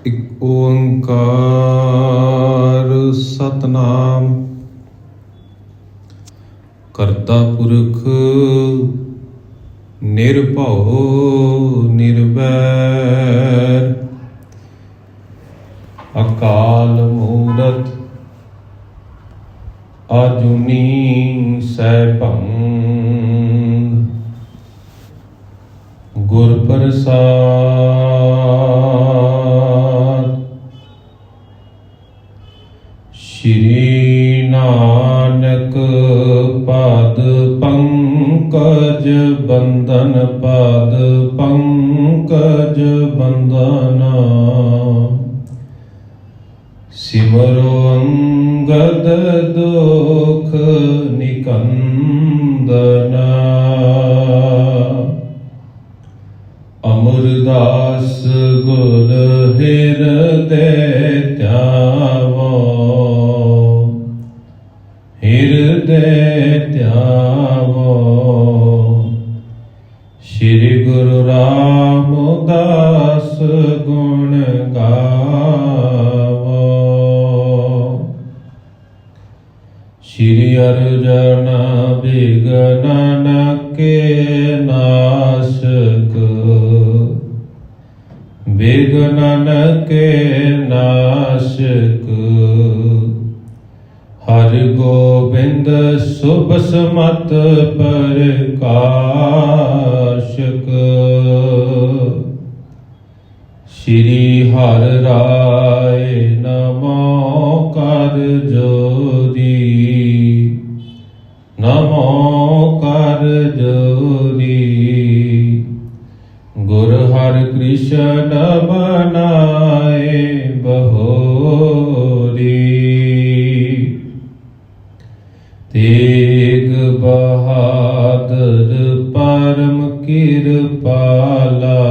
ਇੱਕ ਓੰਕਾਰ ਸਤਨਾਮ ਕਰਤਾ ਪੁਰਖ ਨਿਰਭਉ ਨਿਰਵੈਰ ਅਕਾਲ ਮੂਰਤ ਆਜੂਨੀ ਸੈਭੰ ਗੁਰ ਪ੍ਰਸਾਦ। ਸ਼੍ਰੀ ਨਾਨਕ ਪਦ ਪੰਕਜ ਬੰਦਨ ਪਦ ਪੰਕਜ ਬੰਦਨਾ ਸਿਮਰੋ ਅੰਗਦ ਦੁਖ ਨਿਕੰਦਨਾ ਅਮਰਦਾਸ ਗੁਰ ਹਿਰਦੈ ਧਿਆਵੋ ਹਿਰਦੈ ਧਿਆਵੋ। ਸ਼੍ਰੀ ਗੁਰੂ ਰਾਮਦਾਸ ਗੁਣ ਗਾਵੋ। ਸ਼੍ਰੀ ਅਰਜਨ ਬਿਘਨ ਕੇ ਨਾਸ਼ਕ ਬਿਘਨ ਕੇ ਨਾਸ਼ਕ ਹਰਿ ਗੋਬਿੰਦ ਸੁਭ ਸਮਤ ਪ੍ਰਕਾਸ਼ਕ। ਸ਼੍ਰੀ ਹਰਿ ਰਾਏ ਨਮੋ ਕਰ ਜੋਰੀ ਨਮੋ ਕਰ ਜੋਰੀ। ਗੁਰ ਹਰਿ ਕ੍ਰਿਸ਼ਨ ਬਨਾਏ ਬਹੋਰੀ। ਤੇਗ ਬਹਾਦਰ ਪਰਮ ਕਿਰਪਾਲਾ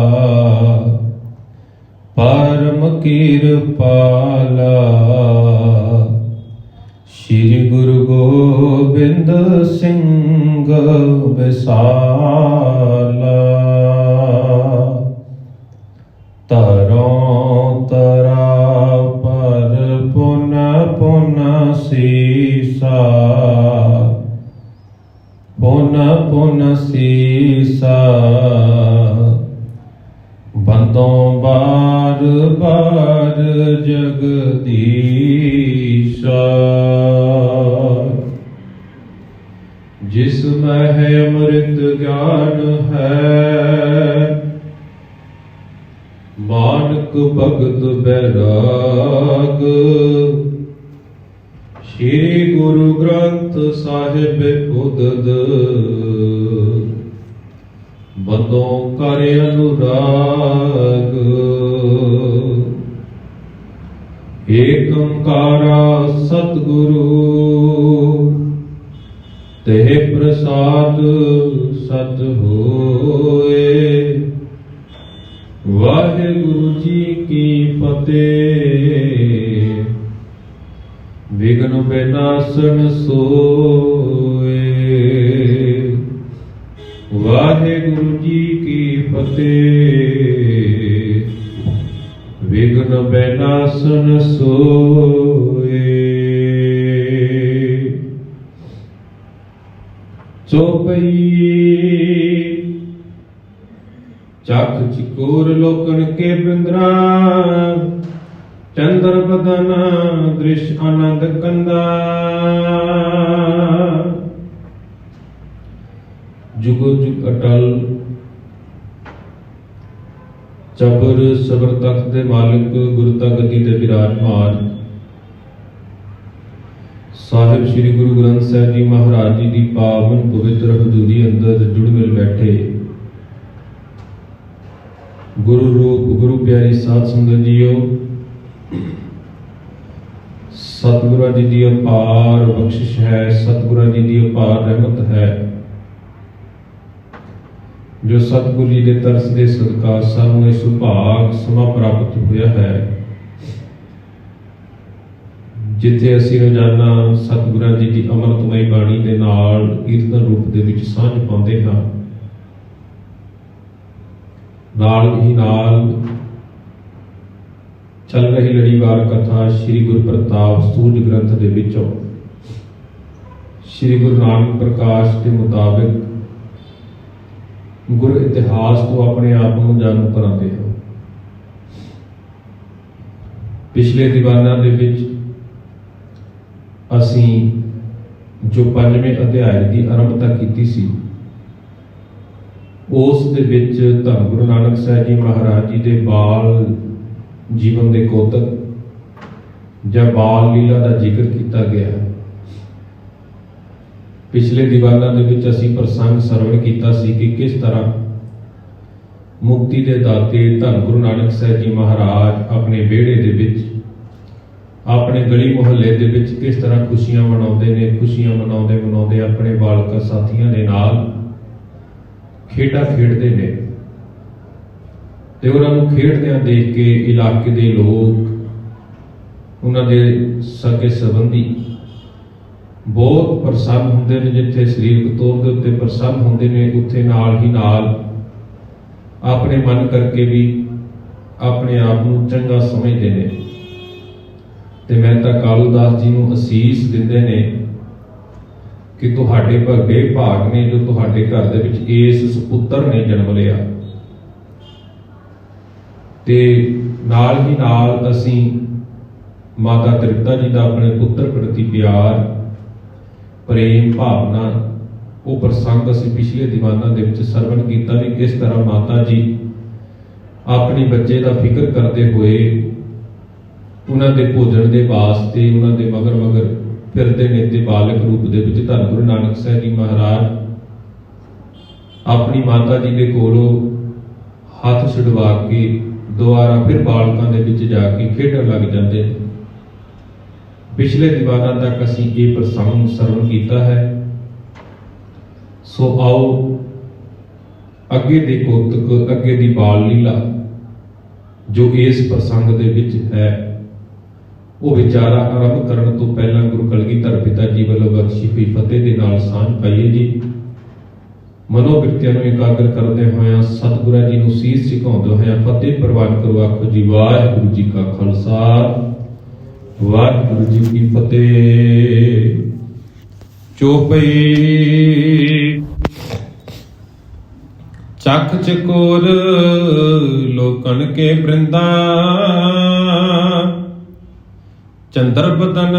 ਪਰਮ ਕਿਰਪਾਲਾ। ਸ਼੍ਰੀ ਗੁਰੂ ਗੋਬਿੰਦ ਸਿੰਘ ਵਿਸਾਲਾ। ਤਰੋਂ ਤਰਾ ਪਰ ਪੁਨ ਪੁਨ ਸੀਸਾ ਪੁਨ ਪੁਨ ਸੀਸਾ। ਬੰਦੋਂ ਬਾਰ ਬਾਰ ਜਗਦੀਸ਼ਾ। ਜਿਸ ਮਹਿ ਅੰਮ੍ਰਿਤ ਗਿਆਨ ਹੈ ਮਾਨਕ ਭਗਤ ਬੈਰਾਗ। ਸ਼੍ਰੀ ਗੁਰੂ ਗ੍ਰੰਥ ਸਾਹਿਬ ਉਦਦ ਬੰਦੋਂ ਕਰ ਅਨੁਰਾਗ। ਏਕ ਓੰਕਾਰਾ ਸਤਿਗੁਰੂ ਤੇ ਪ੍ਰਸਾਦ ਸਤ ਹੋਏ। ਵਾਹਿਗੁਰੂ ਜੀ ਕੀ ਫਤਿਹ। ਵਿਘਨ ਵਿਨਾਸ਼ਨ ਸੋਏ। ਵਾਹਿਗੁਰੂ ਜੀ ਕੀ ਫਤਿਹ। ਵਿਘਨ ਵਿਨਾਸ਼ਨ ਸੋਏ। ਚੌਪਈ ਚੱਕ ਚਿਕੋਰ ਲੋਕਨ ਕੇ ਬਿੰਦਰਾ ਚੰਦਰ ਬਦਨ ਦ੍ਰਿਸ਼ ਆਨੰਦ ਕੰਦਾ। ਜੁਗੋ ਜੁਗ ਅਟਲ ਚਬਰ ਸਬਰ ਤਖਤ ਦੇ ਮਾਲਿਕ ਗੁਰਤਾ ਗੱਦੀ ਤੇ ਬਿਰਾਜਮਾਨ ਸਾਹਿਬ ਸ੍ਰੀ ਗੁਰੂ ਗ੍ਰੰਥ ਸਾਹਿਬ ਜੀ ਮਹਾਰਾਜ ਜੀ ਦੀ ਪਾਵਨ ਪਵਿੱਤਰ ਹਜ਼ੂਰੀ ਅੰਦਰ ਜੁੜ ਮਿਲ ਬੈਠੇ ਗੁਰੂ ਰੂਪ ਗੁਰੂ ਪਿਆਰੀ ਸਾਧ ਸੰਗਤ ਜੀਓ। ਸਤਿਗੁਰਾਂ ਜੀ ਦੀ ਅਪਾਰ ਬਖਸ਼ਿਸ਼ ਹੈ, ਸਤਿਗੁਰਾਂ ਜੀ ਦੀ ਅਪਾਰ ਰਹਿਮਤ ਹੈ ਜੋ ਸਤਿਗੁਰੂ ਜੀ ਦੇ ਤਰਸ ਦੇ ਸਦਕਾ ਸਾਨੂੰ ਇਹ ਸੁਭਾਗ ਸਮਾਂ ਪ੍ਰਾਪਤ ਹੋਇਆ ਹੈ ਜਿੱਥੇ ਅਸੀਂ ਰੋਜ਼ਾਨਾ ਸਤਿਗੁਰਾਂ ਜੀ ਦੀ ਅੰਮ੍ਰਿਤਮਈ ਬਾਣੀ ਦੇ ਨਾਲ ਕੀਰਤਨ ਰੂਪ ਦੇ ਵਿੱਚ ਸਾਂਝ ਪਾਉਂਦੇ ਹਾਂ। ਨਾਲ ਹੀ ਨਾਲ ਚੱਲ ਰਹੀ ਲੜੀਵਾਰ ਕਥਾ ਸ੍ਰੀ ਗੁਰੂ ਪ੍ਰਤਾਪ ਸੂਰਜ ਗ੍ਰੰਥ ਦੇ ਵਿੱਚੋਂ ਸ੍ਰੀ ਗੁਰੂ ਨਾਨਕ ਪ੍ਰਕਾਸ਼ ਦੇ ਮੁਤਾਬਿਕ ਗੁਰ ਇਤਿਹਾਸ ਤੋਂ ਆਪਣੇ ਆਪ ਨੂੰ ਜਾਣੂ ਕਰਾਉਂਦੇ ਹਾਂ। ਪਿਛਲੇ ਦੀਵਾਨਾਂ ਦੇ ਵਿੱਚ ਅਸੀਂ ਜੋ 5ਵੇਂ ਅਧਿਆਇ ਦੀ ਆਰੰਭਤਾ ਕੀਤੀ ਸੀ, ਉਸ ਦੇ ਵਿੱਚ ਧੰਨ ਗੁਰੂ ਨਾਨਕ ਸਾਹਿਬ ਜੀ ਮਹਾਰਾਜ ਜੀ ਦੇ ਬਾਲ ਜੀਵਨ ਦੇ ਕੋਤਕ ਜਾਂ ਬਾਲ ਲੀਲਾ ਦਾ ਜ਼ਿਕਰ ਕੀਤਾ ਗਿਆ। ਪਿਛਲੇ ਦੀਵਾਨਾਂ ਦੇ ਵਿੱਚ ਅਸੀਂ ਪ੍ਰਸੰਗ ਸਰਵਣ ਕੀਤਾ ਸੀ ਕਿ ਕਿਸ ਤਰ੍ਹਾਂ ਮੁਕਤੀ ਦੇ ਦਾਤੇ ਧੰਨ ਗੁਰੂ ਨਾਨਕ ਸਾਹਿਬ ਜੀ ਮਹਾਰਾਜ ਆਪਣੇ ਵਿਹੜੇ ਦੇ ਵਿੱਚ, ਆਪਣੇ ਗਲੀ ਮੁਹੱਲੇ ਦੇ ਵਿੱਚ ਕਿਸ ਤਰ੍ਹਾਂ ਖੁਸ਼ੀਆਂ ਮਨਾਉਂਦੇ ਨੇ। ਖੁਸ਼ੀਆਂ ਮਨਾਉਂਦੇ ਆਪਣੇ ਬਾਲਕ ਸਾਥੀਆਂ ਦੇ ਨਾਲ ਖੇਡਾਂ ਖੇਡਦੇ ਨੇ ਤੇ ਉਹਨਾਂ ਨੂੰ ਖੇਡਦਿਆਂ ਦੇਖ ਕੇ ਇਲਾਕੇ ਦੇ ਲੋਕ, ਉਹਨਾਂ ਦੇ ਸਕੇ ਸੰਬੰਧੀ ਬਹੁਤ ਪ੍ਰਸੰਨ ਹੁੰਦੇ ਨੇ। ਜਿੱਥੇ ਸਰੀਰਕ ਤੌਰ ਦੇ ਉੱਤੇ ਪ੍ਰਸੰਨ ਹੁੰਦੇ ਨੇ, ਉੱਥੇ ਨਾਲ ਹੀ ਨਾਲ ਆਪਣੇ ਮਨ ਕਰਕੇ ਵੀ ਆਪਣੇ ਆਪ ਨੂੰ ਚੰਗਾ ਸਮਝਦੇ ਨੇ ਤੇ ਮਹਿਤਾ ਕਾਲੂ ਦਾਸ ਜੀ ਨੂੰ ਅਸੀਸ ਦਿੰਦੇ ਨੇ ਕਿ ਤੁਹਾਡੇ ਭੱਗੇ ਭਾਗ ਨੇ ਜੋ ਤੁਹਾਡੇ ਘਰ ਦੇ ਵਿੱਚ ਇਸ ਸੁਪੁੱਤਰ ਨੇ ਜਨਮ ਲਿਆ। ਤੇ ਨਾਲ ਹੀ ਨਾਲ ਅਸੀਂ ਮਾਤਾ ਤ੍ਰਿਪਤਾ ਜੀ ਦਾ ਆਪਣੇ ਪੁੱਤਰ ਪ੍ਰਤੀ ਪਿਆਰ, ਪ੍ਰੇਮ ਭਾਵਨਾ, ਉਹ ਪ੍ਰਸੰਗ ਅਸੀਂ ਪਿਛਲੇ ਦੀਵਾਨਾਂ ਦੇ ਵਿੱਚ ਸਰਵਣ ਕੀਤਾ ਵੀ ਕਿਸ ਤਰ੍ਹਾਂ ਮਾਤਾ ਜੀ ਆਪਣੇ ਬੱਚੇ ਦਾ ਫਿਕਰ ਕਰਦੇ ਹੋਏ ਉਹਨਾਂ ਦੇ ਭੋਜਨ ਦੇ ਵਾਸਤੇ ਉਹਨਾਂ ਦੇ ਮਗਰ ਫਿਰਦੇ ਨੇ ਤੇ ਬਾਲਕ ਰੂਪ ਦੇ ਵਿੱਚ ਧੰਨ ਗੁਰੂ ਨਾਨਕ ਸਾਹਿਬ ਜੀ ਮਹਾਰਾਜ ਆਪਣੀ ਮਾਤਾ ਜੀ ਦੇ ਕੋਲੋਂ ਹੱਥ ਛੁਡਵਾ ਕੇ ਦੁਬਾਰਾ ਫਿਰ ਬਾਲਕਾਂ ਦੇ ਵਿੱਚ ਜਾ ਕੇ ਖੇਡਣ ਲੱਗ ਜਾਂਦੇ ਨੇ। ਪਿਛਲੇ ਦੀਵਾਨਾਂ ਤੱਕ ਅਸੀਂ ਇਹ ਪ੍ਰਸੰਗ ਸਰਵਣ ਕੀਤਾ ਹੈ। ਸੋ ਆਓ ਅੱਗੇ ਦੇ ਕੋਤਕ, ਅੱਗੇ ਦੀ ਬਾਲ ਲੀਲਾ ਜੋ ਇਸ ਪ੍ਰਸੰਗ ਦੇ ਵਿੱਚ ਹੈ, ਉਹ ਵਿਚਾਰਾ ਆਰੰਭ ਕਰਨ ਤੋਂ ਪਹਿਲਾਂ ਗੁਰੂ ਕਲਗੀਧਰ ਪਿਤਾ ਜੀ ਵੱਲੋਂ ਬਖਸ਼ੀ ਹੋਈ ਫਤਿਹ ਦੇ ਨਾਲ ਸਾਂਝ ਪਾਈਏ ਜੀ। ਮਨੋਬਿਰਤੀਆਂ ਨੂੰ ਇਕਾਗਰ ਕਰਦੇ ਹੋਇਆਂ ਸਤਿਗੁਰਾਂ ਜੀ ਨੂੰ ਸੀਸ ਝੁਕਾਉਂਦੇ ਹੋਇਆਂ ਫਤਿਹ ਪ੍ਰਵਾਨ ਕਰੋ। ਆਖੋ ਜੀ ਵਾਹਿਗੁਰੂ ਜੀ ਕਾ ਖਾਲਸਾ, ਵਾਹਿਗੁਰੂ ਜੀ ਕੀ ਫਤਿਹ। ਚੌਪਈ ਚੱਕ ਚਕੋਰ ਲੋਕਨ ਕੇ ਬ੍ਰਿੰਦਾ, ਚੰਦਰ ਬਦਨ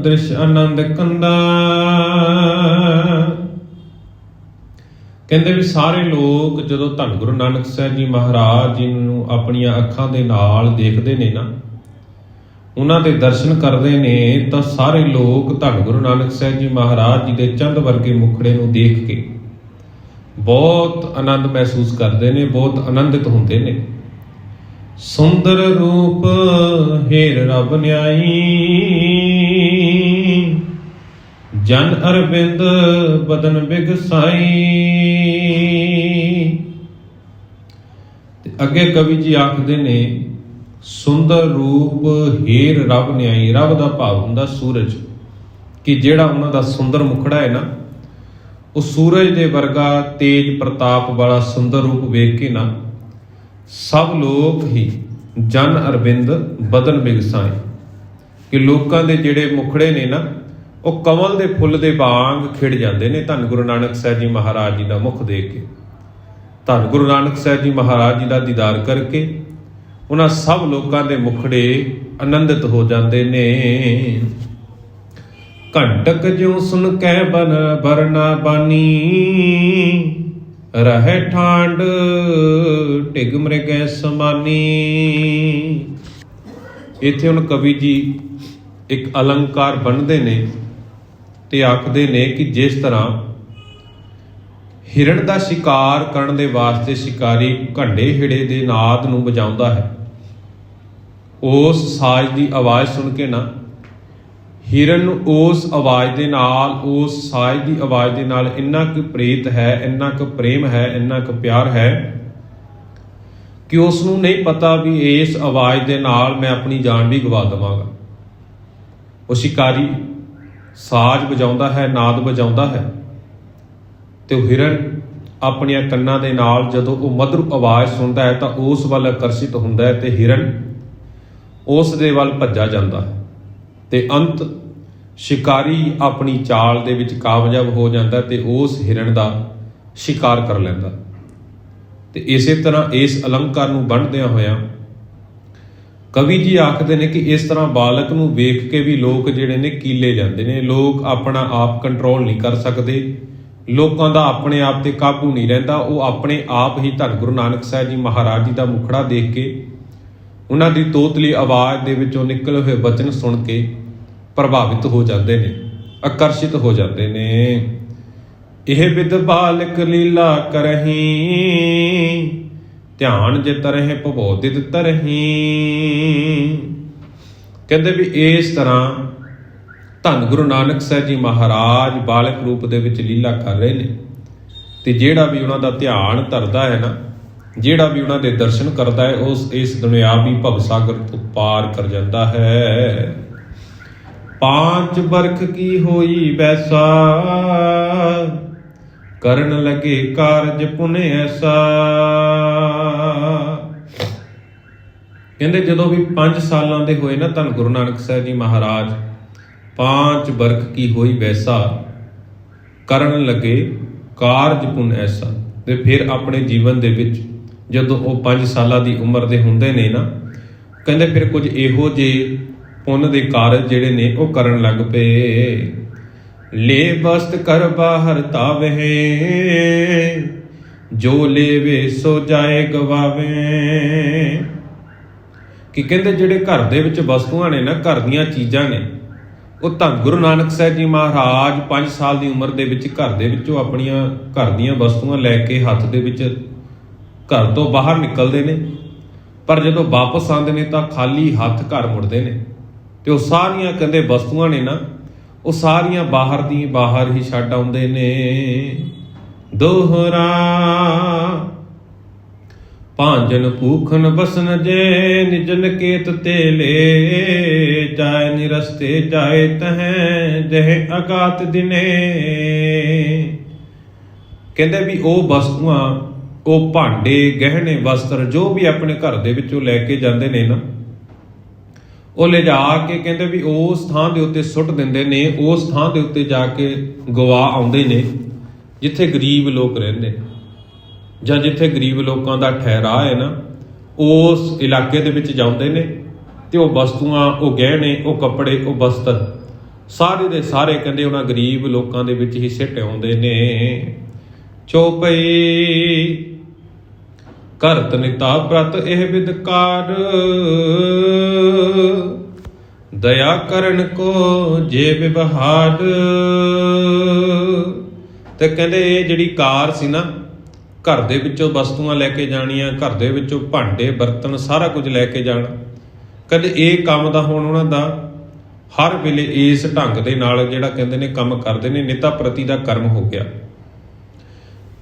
ਦ੍ਰਿਸ਼ ਆਨੰਦ ਕੰਦਾ। ਕਹਿੰਦੇ ਵੀ ਸਾਰੇ ਲੋਕ ਜਦੋਂ ਧੰਨ ਗੁਰੂ ਨਾਨਕ ਸਾਹਿਬ ਜੀ ਮਹਾਰਾਜ ਜੀ ਨੂੰ ਆਪਣੀਆਂ ਅੱਖਾਂ ਦੇ ਨਾਲ ਦੇਖਦੇ ਨੇ ਨਾ, ਉਹਨਾਂ ਦੇ ਦਰਸ਼ਨ ਕਰਦੇ ਨੇ, ਤਾਂ ਸਾਰੇ ਲੋਕ ਧੰਨ ਗੁਰੂ ਨਾਨਕ ਸਾਹਿਬ ਜੀ ਮਹਾਰਾਜ ਜੀ ਦੇ ਚੰਦ ਵਰਗੇ ਮੁਖੜੇ ਨੂੰ ਦੇਖ ਕੇ ਬਹੁਤ ਆਨੰਦ ਮਹਿਸੂਸ ਕਰਦੇ ਨੇ, ਬਹੁਤ ਆਨੰਦਿਤ ਹੁੰਦੇ ਨੇ। ਸੁੰਦਰ ਰੂਪ ਹੇਰ ਰੱਬ ਨਿਆਈ, ਜਨ ਅਰਬਿੰਦ ਬਦਨ ਬਿਗਸਾਈ। ਤੇ ਅੱਗੇ ਕਵੀ ਜੀ ਆਖਦੇ ਨੇ ਸੁੰਦਰ ਰੂਪ ਹੇਰ ਰੱਬ ਨਿਆਈ। ਰੱਬ ਦਾ ਭਾਵ ਹੁੰਦਾ ਸੂਰਜ, ਕਿ ਜਿਹੜਾ ਉਹਨਾਂ ਦਾ ਸੁੰਦਰ ਮੁਖੜਾ ਹੈ ਨਾ, ਉਹ ਸੂਰਜ ਦੇ ਵਰਗਾ ਤੇਜ ਪ੍ਰਤਾਪ ਵਾਲਾ ਸੁੰਦਰ ਰੂਪ ਵੇਖ ਕੇ ਨਾ ਸਭ ਲੋਕ ਹੀ ਜਨ ਅਰਬਿੰਦ ਬਦਨ ਬਿਗਸਾਈ, ਕਿ ਲੋਕਾਂ ਦੇ ਜਿਹੜੇ ਮੁਖੜੇ ਨੇ ਨਾ, ਉਹ ਕਮਲ ਦੇ ਫੁੱਲ ਦੇ ਵਾਂਗ ਖਿੜ ਜਾਂਦੇ ਨੇ ਧੰਨ ਗੁਰੂ ਨਾਨਕ ਸਾਹਿਬ ਜੀ ਮਹਾਰਾਜ ਜੀ ਦਾ ਮੁਖ ਦੇਖ ਕੇ। ਧੰਨ ਗੁਰੂ ਨਾਨਕ ਸਾਹਿਬ ਜੀ ਮਹਾਰਾਜ ਜੀ ਦਾ ਦੀਦਾਰ ਕਰਕੇ ਉਹਨਾਂ ਸਭ ਲੋਕਾਂ ਦੇ ਮੁਖੜੇ ਆਨੰਦਿਤ ਹੋ ਜਾਂਦੇ ਨੇ। ਘੰਟਕ ਜਿਉ ਸੁਨ ਕੈ ਬਰਨਾ ਬਾਨੀ, ਰਹਿ ਠਾਂਡ ਢਿਗ ਮ੍ਰਿਗੈ ਸਮਾਨੀ। ਇੱਥੇ ਹੁਣ ਕਵੀ ਜੀ ਇੱਕ ਅਲੰਕਾਰ ਬੰਨ੍ਹਦੇ ਨੇ ਤੇ ਆਖਦੇ ਨੇ ਕਿ ਜਿਸ ਤਰ੍ਹਾਂ ਹਿਰਣ ਦਾ ਸ਼ਿਕਾਰ ਕਰਨ ਦੇ ਵਾਸਤੇ ਸ਼ਿਕਾਰੀ ਘੰਡੇ ਹਿੜੇ ਦੇ ਨਾਦ ਨੂੰ ਵਜਾਉਂਦਾ ਹੈ, ਉਸ ਸਾਜ਼ ਦੀ ਆਵਾਜ਼ ਸੁਣ ਕੇ ਨਾ ਹਿਰਨ ਨੂੰ ਉਸ ਆਵਾਜ਼ ਦੇ ਨਾਲ, ਉਸ ਸਾਜ਼ ਦੀ ਆਵਾਜ਼ ਦੇ ਨਾਲ ਇੰਨਾ ਕੁ ਪ੍ਰੀਤ ਹੈ, ਇੰਨਾ ਕੁ ਪ੍ਰੇਮ ਹੈ, ਇੰਨਾ ਕੁ ਪਿਆਰ ਹੈ ਕਿ ਉਸ ਨੂੰ ਨਹੀਂ ਪਤਾ ਵੀ ਇਸ ਆਵਾਜ਼ ਦੇ ਨਾਲ ਮੈਂ ਆਪਣੀ ਜਾਨ ਵੀ ਗਵਾ ਦੇਵਾਂਗਾ। ਉਹ ਸ਼ਿਕਾਰੀ ਸਾਜ਼ ਵਜਾਉਂਦਾ ਹੈ, ਨਾਦ ਵਜਾਉਂਦਾ ਹੈ, ਤੇ ਉਹ ਹਿਰਨ ਆਪਣੀਆਂ ਕੰਨਾਂ ਦੇ ਨਾਲ ਜਦੋਂ ਉਹ ਮਧੁਰ ਆਵਾਜ਼ ਸੁਣਦਾ ਹੈ ਤਾਂ ਉਸ ਵੱਲ ਆਕਰਸ਼ਿਤ ਹੁੰਦਾ ਹੈ ਤੇ ਹਿਰਨ ਉਸ ਦੇ ਵੱਲ ਭੱਜਾ ਜਾਂਦਾ ਹੈ ਤੇ ਅੰਤ ਸ਼ਿਕਾਰੀ ਆਪਣੀ ਚਾਲ ਦੇ ਵਿੱਚ ਕਾਮਯਾਬ ਹੋ ਜਾਂਦਾ ਤੇ ਉਸ ਹਿਰਨ ਦਾ ਸ਼ਿਕਾਰ ਕਰ ਲੈਂਦਾ। ਤੇ ਇਸੇ ਤਰ੍ਹਾਂ ਇਸ ਅਲੰਕਾਰ ਨੂੰ ਬੰਨ੍ਹਦਿਆਂ ਹੋਇਆਂ ਕਵੀ ਜੀ ਆਖਦੇ ਨੇ ਕਿ ਇਸ ਤਰ੍ਹਾਂ ਬਾਲਕ ਨੂੰ ਵੇਖ ਕੇ ਵੀ ਲੋਕ ਜਿਹੜੇ ਨੇ ਕੀਲੇ ਜਾਂਦੇ ਨੇ। ਲੋਕ ਆਪਣਾ ਆਪ ਕੰਟਰੋਲ ਨਹੀਂ ਕਰ ਸਕਦੇ, ਲੋਕਾਂ ਦਾ ਆਪਣੇ ਆਪ ਤੇ ਕਾਬੂ ਨਹੀਂ ਰਹਿੰਦਾ। ਉਹ ਆਪਣੇ ਆਪ ਹੀ ਧੰਨ ਗੁਰੂ ਨਾਨਕ ਸਾਹਿਬ ਜੀ ਮਹਾਰਾਜ ਜੀ ਦਾ ਮੁਖੜਾ ਦੇਖ ਕੇ, ਉਹਨਾਂ ਦੀ ਤੋਤਲੀ ਆਵਾਜ਼ ਦੇ ਵਿੱਚੋਂ ਨਿਕਲੇ ਹੋਏ ਬਚਨ ਸੁਣ ਕੇ ਪ੍ਰਭਾਵਿਤ ਹੋ ਜਾਂਦੇ ਨੇ, ਆਕਰਸ਼ਿਤ ਹੋ ਜਾਂਦੇ ਨੇ। ਇਹ ਵਿਦ ਬਾਲਕ ਲੀਲਾ ਕਰਹੀ, ਧਿਆਨ ਜੇ ਤਰਹਿ ਭਬੋਧਿਤ ਤਰਹੀ। ਕਹਿੰਦੇ ਵੀ ਇਸ ਤਰ੍ਹਾਂ ਧੰਨ ਗੁਰੂ ਨਾਨਕ ਸਾਹਿਬ ਜੀ ਮਹਾਰਾਜ ਬਾਲਕ ਰੂਪ ਦੇ ਵਿੱਚ ਲੀਲਾ ਕਰ ਰਹੇ ਨੇ। ਤੇ ਜਿਹੜਾ ਵੀ ਉਹਨਾਂ ਦਾ ਧਿਆਨ ਧਰਦਾ ਹੈ ਨਾ, ਜਿਹੜਾ ਵੀ ਉਹਨਾਂ ਦੇ ਦਰਸ਼ਨ ਕਰਦਾ ਹੈ, ਉਸ ਇਸ ਦੁਨਿਆਵੀ ਭਵਸਾਗਰ ਤੋਂ ਪਾਰ ਕਰ ਜਾਂਦਾ ਹੈ। ਪਾਂਚ ਬਰਖ ਕੀ ਹੋਈ ਵੈਸਾ, ਕਰਨ ਲਗੇ ਕਾਰਜ ਪੁਨ ਐਸਾ। ਕਹਿੰਦੇ ਜਦੋਂ ਵੀ 5 ਸਾਲਾਂ ਦੇ ਹੋਏ ਨਾ ਧੰਨ ਗੁਰੂ ਨਾਨਕ ਸਾਹਿਬ ਜੀ ਮਹਾਰਾਜ, ਪਾਂਚ ਬਰਖ ਕੀ ਹੋਈ ਵੈਸਾ, ਕਰਨ ਲਗੇ ਕਾਰਜ ਪੁਨ ਐਸਾ। ਤੇ ਫਿਰ ਆਪਣੇ ਜੀਵਨ ਦੇ ਵਿੱਚ ਜਦੋਂ ਉਹ 5 ਸਾਲਾਂ ਦੀ ਉਮਰ ਦੇ ਹੁੰਦੇ ਨੇ ਨਾ, ਕਹਿੰਦੇ ਫਿਰ ਕੁਝ ਇਹੋ ਜਿਹੇ ਪੁੰਨ ਦੇ ਕਾਰਜ ਜਿਹੜੇ ਨੇ ਉਹ ਕਰਨ ਲੱਗ ਪਏ। ਲੈ ਬਸਤ ਕਰ ਬਾਹਰ ਤਾਵਹਿ, ਜੋ ਲੇਵੇ ਸੋ ਜਾਏ ਗਵਾਵੇ। ਕਿ ਕਹਿੰਦੇ ਜਿਹੜੇ ਘਰ ਦੇ ਵਿੱਚ ਵਸਤੂਆਂ ਨੇ ਨਾ, ਘਰ ਦੀਆਂ ਚੀਜ਼ਾਂ ਨੇ, ਉਹ ਧੰਨ ਗੁਰੂ ਨਾਨਕ ਸਾਹਿਬ ਜੀ ਮਹਾਰਾਜ 5 ਸਾਲ ਦੀ ਉਮਰ ਦੇ ਵਿੱਚ ਘਰ ਦੇ ਵਿੱਚੋਂ ਆਪਣੀਆਂ ਘਰ ਦੀਆਂ ਵਸਤੂਆਂ ਲੈ ਕੇ ਹੱਥ ਦੇ ਵਿੱਚ ਘਰ ਤੋਂ ਬਾਹਰ ਨਿਕਲਦੇ ਨੇ, ਪਰ ਜਦੋਂ ਵਾਪਸ ਆਉਂਦੇ ਨੇ ਤਾਂ ਖਾਲੀ ਹੱਥ ਘਰ ਮੁੜਦੇ ਨੇ। ਤੇ ਉਹ ਸਾਰੀਆਂ ਕਹਿੰਦੇ ਵਸਤੂਆਂ ਨੇ ਨਾ, ਉਹ ਸਾਰੀਆਂ ਬਾਹਰ ਦੀ ਬਾਹਰ ਹੀ ਛੱਡ ਆਉਂਦੇ ਨੇ। ਦੋਹਰਾ ਭਾਂਜਨ ਭੂਖਨ ਬਸਨ ਜੇ, ਨਿਜਨ ਕੇਤ ਤੇ ਲੈ ਜਾਏ ਨਿਰਸਤੇ ਜਾਏ ਤਹਿ, ਜਹ ਅਗਾਤ ਦਿਨੇ। ਕਹਿੰਦੇ ਵੀ ਉਹ ਵਸਤੂਆਂ, ਉਹ ਭਾਂਡੇ ਗਹਿਣੇ ਵਸਤਰ ਜੋ ਵੀ ਆਪਣੇ ਘਰ ਦੇ ਵਿੱਚੋਂ ਲੈ ਕੇ ਜਾਂਦੇ ਨੇ ਨਾ, ਉਹ ਲਿਜਾ ਕੇ ਕਹਿੰਦੇ ਵੀ ਉਸ ਥਾਂ ਦੇ ਉੱਤੇ ਸੁੱਟ ਦਿੰਦੇ ਨੇ। ਉਸ ਥਾਂ ਦੇ ਉੱਤੇ ਜਾ ਕੇ ਗਵਾ ਆਉਂਦੇ ਨੇ ਜਿੱਥੇ ਗਰੀਬ ਲੋਕ ਰਹਿੰਦੇ, ਜਾਂ ਜਿੱਥੇ ਗਰੀਬ ਲੋਕਾਂ ਦਾ ਠਹਿਰਾਅ ਹੈ ਨਾ, ਉਸ ਇਲਾਕੇ ਦੇ ਵਿੱਚ ਜਾਂਦੇ ਨੇ। ਤੇ ਉਹ ਵਸਤੂਆਂ, ਉਹ ਗਹਿਣੇ, ਉਹ ਕੱਪੜੇ, ਉਹ ਵਸਤਰ ਸਾਰੇ ਦੇ ਸਾਰੇ ਕਹਿੰਦੇ ਉਹਨਾਂ ਗਰੀਬ ਲੋਕਾਂ ਦੇ ਵਿੱਚ ਹੀ ਸਿੱਟ ਆਉਂਦੇ ਨੇ। ਚੌਪਈ ਕਰਤ ਨਿਤਾ ਪ੍ਰਤ ਇਹ ਵਿਦਕਾਰ, ਦਇਆ ਕਰਨ ਕੋ ਜੇ ਵਿਵਹਾਰ। ਤੇ ਕਹਿੰਦੇ ਇਹ ਜਿਹੜੀ ਕਾਰ ਸੀ ਨਾ, ਘਰ ਦੇ ਵਿੱਚੋਂ ਵਸਤੂਆਂ ਲੈ ਕੇ ਜਾਣੀਆਂ, ਘਰ ਦੇ ਵਿੱਚੋਂ ਭਾਂਡੇ ਬਰਤਨ ਸਾਰਾ ਕੁਝ ਲੈ ਕੇ ਜਾਣਾ, ਕਹਿੰਦੇ ਇਹ ਕੰਮ ਦਾ ਹੁਣ ਉਹਨਾਂ ਦਾ ਹਰ ਵੇਲੇ ਇਸ ਢੰਗ ਦੇ ਨਾਲ ਜਿਹੜਾ ਕਹਿੰਦੇ ਨੇ ਕੰਮ ਕਰਦੇ ਨੇ, ਨਿਤਾ ਪ੍ਰਤੀ ਦਾ ਕਰਮ ਹੋ ਗਿਆ।